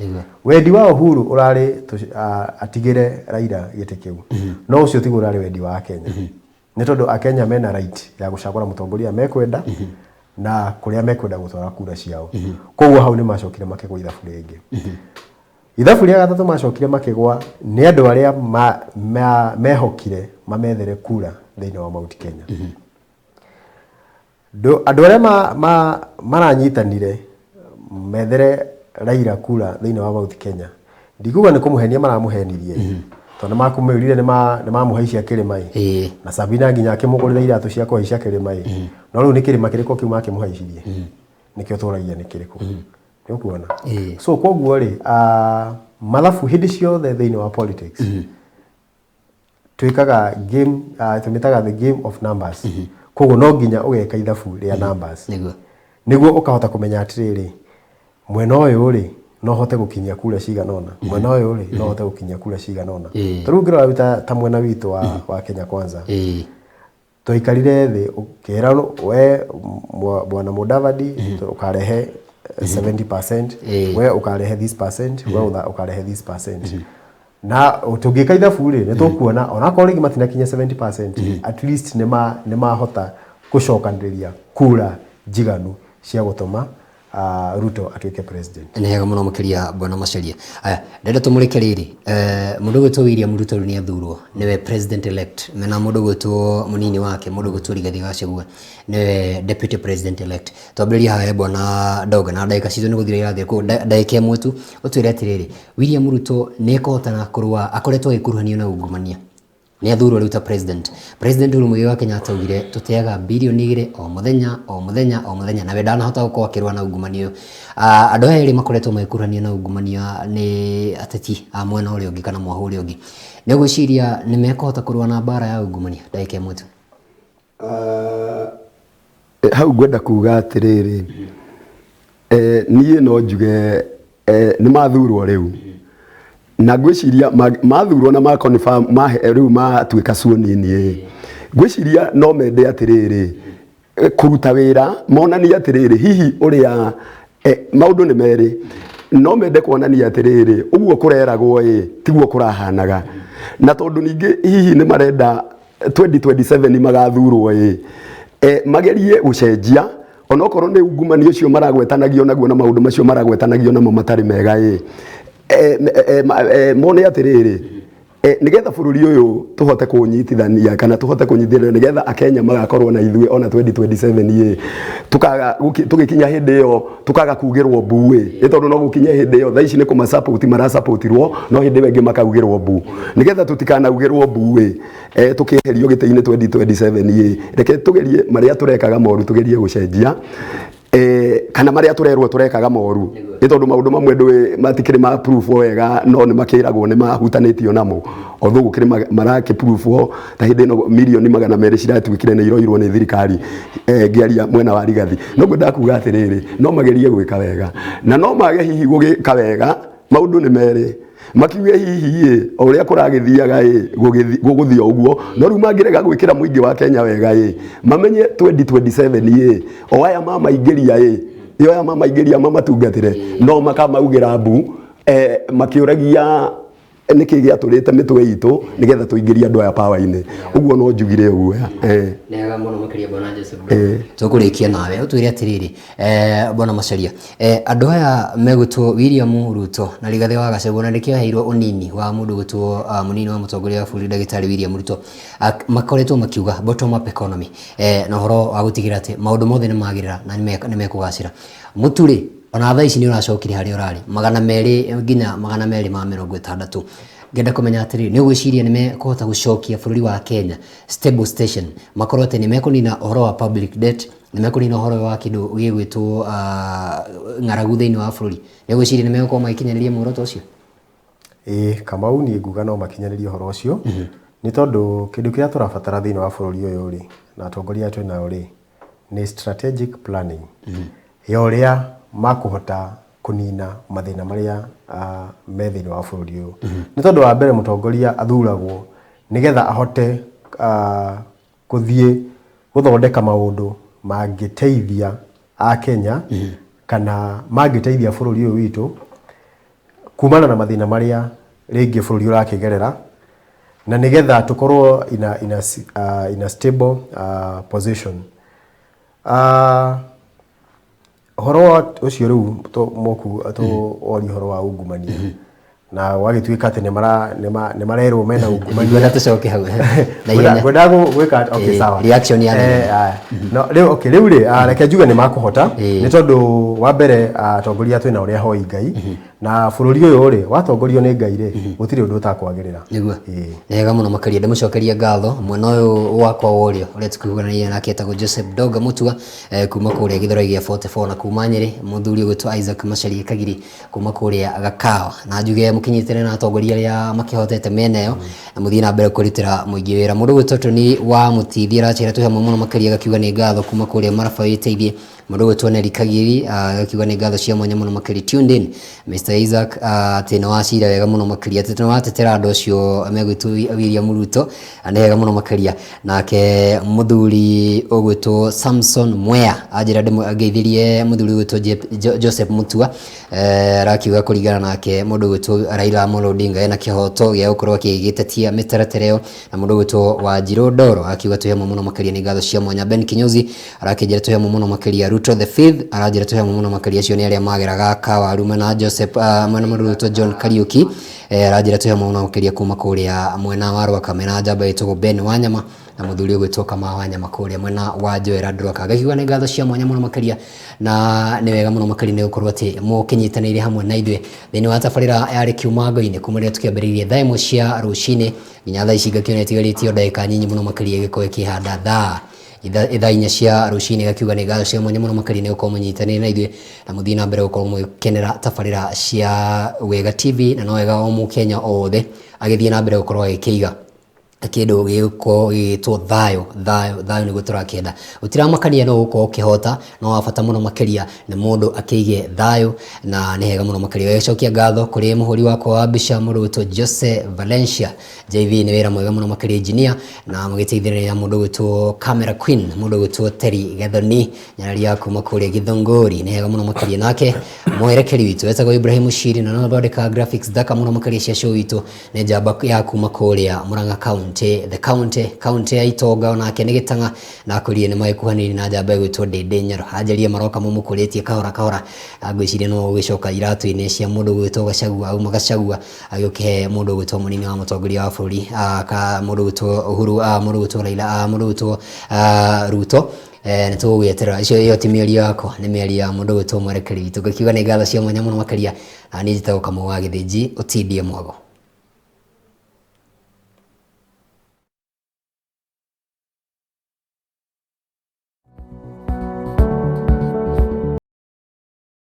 wendi wa Uhuru urari atigire Raila giti kiu no ucio tigu urari wendi wa Kenya ni tondu a Kenya mena right ya gucagura mutongoria mekwenda na kuria mekwenda gutwara kura ciao koguo hau ni macokire makigwa ithabu ringi ithabu ria gatatu macokire makigwa ni andu aria mehokire mamethere kura thiini wa Mount Kenya andu aria maranyitanire methere Raila kura thiini wa Mount Kenya ndikuga ni kumuhenia maramuhenirie tondu makumwirire ni mamuhaicia kirima na Sabina nginya akimugurira iratu cia kuhaicia kirima no riu ni kirima kiriko kiu makimuhaicirie nikio turagia ni kiriku ni ukuona so koguo ri mathabu hindi ciothe thiini wa politics twikaga game tumitaga the game of numbers koguo no nginya ugeka ithabu ria numbers niguo ukahota kumenya atiriri mwena uyu ri no hote gukinyia kura cigana ona mwena uyu ri no hote gukinyia kura cigana ona tariu ngirora ta mwena witu wa Kenya Kwanza twikarire thi ukira we Bwana Mudavadi ukarehe 70% we ukarehe this percent we ukarehe this percent na tungika ithabu ri ni tukuona ona ko ringi matina kinya 70% at least ni mahota gucokaniria kura jiganu cia gutuma Ruto atuike president ni hega muno mukiria Bwana Macharia aya ndenda tumurike riri mundu gwitwo William Ruto ni athurwo niwe president elect mena mundu gwitwo munini wake mundu gwitwo Rigathi Gachagua niwe deputy president elect twambiria hae Bwana Doga na ndaika citu ni guthira irathie ku ndaika imwe tu utwire atiriri William Ruto ni ekotana kurwa akoretwo gikuruhanio na ungumania ni athurwo riu ta president Uhuru Muigai wa Kenyatta ugire tuteaga bilioni 2 o muthenya na we ndanahota gukorwo akirwa na ungumania andu eri makoretwo magikuruhanio na ungumania ni ateti a mwena uria ungi kana mwahu uria ungi ni gwiciria ni mekũhota kurwa na bara ya ungumania ndaika imwe tu hau ngwenda kuga atiriri niĩ no njuge nĩ mathurwo rĩu na ngwĩciria mathurwo na ma confirm rĩu matuĩka cuo nini ngwĩciria no mende atĩrĩrĩ kũruta wĩra monania atĩrĩrĩ hihi ũrĩa maũndũ nĩ merĩ no mende kuonania atĩrĩrĩ ũguo kũreragwo tiguo kũrahanaga na tondũ ningĩ hihi nĩ marenda 2027 magathurwo magerie gũcenjia onokorwo nĩ ungumania ũcio maragwetanagio naguo na maũndũ macio maragwetanagio namo matarĩ mega mone atĩrĩrĩ nigetha bũrũri ũyũ tũhote kũnyitithania kana tũhote kũnyitithania nigetha akenya magakorwo na ithuĩ ona 2027 tukaga tũgĩkinya hĩndĩ ĩyo tukaga kugĩrwo mbu tondũ no gũkinya hĩndĩ ĩyo thaa ici nĩ kũma support mara supportirwo no hĩndĩ ĩyo ĩngĩ makaugĩrwo mbu nigetha tũtikanaugĩrwo mbu tũkĩeherio gĩtĩ-inĩ 2027 reke tũgerie marĩa tũrekaga moru tũgerie gũcenjia kana marĩa tũrerwo tũrekaga moru nĩ tondũ maũndũ mamwe ndũĩ matikĩrĩ ma proof wega no nĩ makĩragwo nĩ mahutanĩtio namo although gũkĩrĩ marakĩ proof ta hĩndĩ ĩno mirioni 200 ciratuĩkire nĩ iroirwo nĩ thirikari ngĩaria mwena wa Rigathi no ngwenda kuga atĩrĩrĩ no magerie gwĩka wega na no mage hihi gũgĩka wega maũndũ nĩ merĩ makiuge hihi o ũrĩa kũragĩthiaga gũgũthio ũguo no rĩu mangĩrega gwĩkĩra mũingĩ wa Kenya wega mamenye 2027 o aya mamaingĩria mamatungatĩre no makamaugira mbu makĩũragia nĩkĩ gĩatũrĩte mĩtwe itũ nĩgetha tũingĩrie andũ aya power-inĩ ũguo no njugire ũguo nega mũno makĩria bwana Joseph tũkũrĩkia nawe ũtwĩre atĩrĩrĩ bwana Macharia andũ aya megũtwo William Ruto na Rigathi wa Gachagua na nĩkĩo heirwo ũnini wa mũndũ gũtwo mũnini wa mũtongoria wa bũrũri ndagĩtarĩ William Ruto makoretwo makiuga bottom up economy na ũhoro wa gũtigĩra atĩ maũndũ mothe nĩ magĩrĩra na nĩ mekũgacĩra mũtũrĩ ona thaa ici nĩ ũracokire harĩa ũrarĩ 200 nginya 260 ngenda kũmenya atĩrĩ nĩ ũgwĩciria nĩ mekũhota gũcokia bũrũri wa Kenya stable station makorwo atĩ nĩ mekũnina ũhoro wa public debt nĩ mekũnina ũhoro wa kĩndũ gĩgwĩtwo ng'aragu thĩinĩ wa bũrũri nĩ ũgwĩciria nĩ megũkorwo magĩkinyanĩria muoroto ũcio Kamau niĩ nguga no makinyanĩrie ũhoro ũcio nĩ tondũ kĩndũ kĩrĩa tũrabatara thĩinĩ wa bũrũri ũyũ na atongoria twĩ nao nĩ strategic planning ya ũrĩa makũhota kunina mathĩna marĩa me thĩinĩ wa bũrũri ũyũ nĩ tondũ wa mbere mũtongoria athuragwo nĩgetha ahote gũthiĩ gũthondeka maũndũ mangĩteithia a Kenya kana mangĩteithia bũrũri ũyũ witũ kumana na mathĩna marĩa rĩngĩ bũrũri ũrakĩgerera na nĩgetha tũkorwo in a stable position horo ũcio rĩu ori horo wa ungumania na wagĩtuĩka atĩ nĩ marerwo mena ungumania na tũcoke hau gwenda gwĩka okay sawa reaction ya no rĩu reke njuge nĩ makũhota nĩ tondũ wa mbere atongoria twĩ na ũrĩa hoi Ngai na bũrũri ũyũ watongorio nĩ Ngai gũtirĩ ũndũ ũtakwagĩrĩra nĩguo wega mũno makĩria ndĩmũcokeria ngatho mwena ũyũ wakwa worio ũrĩa tũkĩhuganĩria nake etagwo Joseph Ndonga Mũtua kuma kũrĩa gĩthoro-inĩ gĩa 44 na kuma Nyĩrĩ mũthuri ũgwĩtwo Isaac Macharia Kagiri kuma kũrĩa Gakawa na njuge mũkinyitĩre na atongoria arĩa makĩhotete mĩena ĩyo na mũthiĩ na mbere kũrutĩra mũingĩ wĩra mũndũ ũgwĩtwo Tony wa Mũtithia arachĩra tũhe mũno makĩria gakiuga nĩ ngatho kuma kũrĩa Maraba ĩteithie mũndũ ũgwĩtwo Neri Kagiri gakiuga nĩ ngatho cia mwanya mũno makĩria tuned in Mr Isaac atĩ nĩ wacira wega mũno makĩria atĩ nĩ watetera andũ acio megwĩtwo William Ruto nĩ wega mũno makĩria nake mũthuri ũgwĩtwo Samson Mwea anjĩra ndĩmũgeithirie mũthuri ũgwĩtwo Joseph Mũtua arakiuga kũringana nake mũndũ ũgwĩtwo Raila Amolo Odinga ena kĩhoto gĩa gũkorwo akĩgĩtetia mĩtaratara ĩyo na mũndũ ũgwĩtwo Wanjiru Ndoro akiuga tũhe mũno makĩria nĩ ngatho cia mwanya Ben Kinyozi arakĩnjĩra tũhe mũno makĩria Ruto the Fifth aranjĩra tũhe mũno makĩria acio nĩ arĩa mageraga Kawaru na Joseph mwena mũndũ ũgwĩtwo John Kariuki aranjĩra tũhe mũno makĩria kuma kũrĩa mwena wa Rwakame na njamba ĩtagwo Ben Wanyama na mũthuri ũgwĩtwo Kamau Wanyama kũrĩa mwena wa Joera Ndroka gakiuga nĩ ngatho cia mwanya mũno makĩria na nĩ wega mũno makĩria nĩ gũkorwo atĩ mũkĩnyitanĩire hamwe na ithuĩ thĩinĩ wa tabarĩra yarĩ kiumango-inĩ kuma rĩrĩa tũkĩambĩrĩirie thaa ĩmwe cia rũcinĩ nginya thaa ici ngakĩona ĩtigarĩtio ndagĩka nyinyi mũno makĩria gĩkorwo ĩkĩhanda thaa ithaa inya cia rũcinĩ gakiuga nĩ ngatho cia mwanya mũno makĩria nĩ gũkorwo mũnyitanĩire na ithuĩ na mũthiĩ na mbere gũkorwo mũgĩkenera tabarĩra cia Wega TV na no wega o Mũkenya othe agĩthiĩ na mbere gũkorwo agĩkĩiga kindu gitwo thayo niguo turakenda utiramakania no uko ukihota no wabata muno makiria ni mundu akige thayo na ni hega muno makiria wecokia ngatho kuri muhuri wakwa wa mbica mundu witwo Jose Valencia JV ni wira mwega muno makiria engineer na mugiteithĩrĩria mundu witwo Camera Queen mundu witwo Terry Gathoni nyarari yaku makuria Githongori ni hega muno makiria nake mwerekeri witu wetagwo Ibrahim Shiri na no thondeka graphics thaka muno makiria cia show witu ni njamba yaku makuria Murang'a the county ya Itonga onake ni Gitanga na kurie ni maikuhaniri na njamba gwitwo Ndindi Nyoro ajerie maroka mumukuretie kahora agwicirie no gwicoka iratu-ini cia mundu gwitwo Gachagua au Magachagua agioke mundu gwitwo munini wa mutongoria wa bũrũri ka mundu gwitwo Uhuru mundu gwitwo Raila mundu gwitwo Ruto ni tugweterera icio iyo ti mĩario yakwa ni mĩario ya mundu gwitwo mwerekeri witu ngikiuga ni ngatho cia mwanya muno makiria ni njitagwo Kamau wa Githĩnji utindie mwago.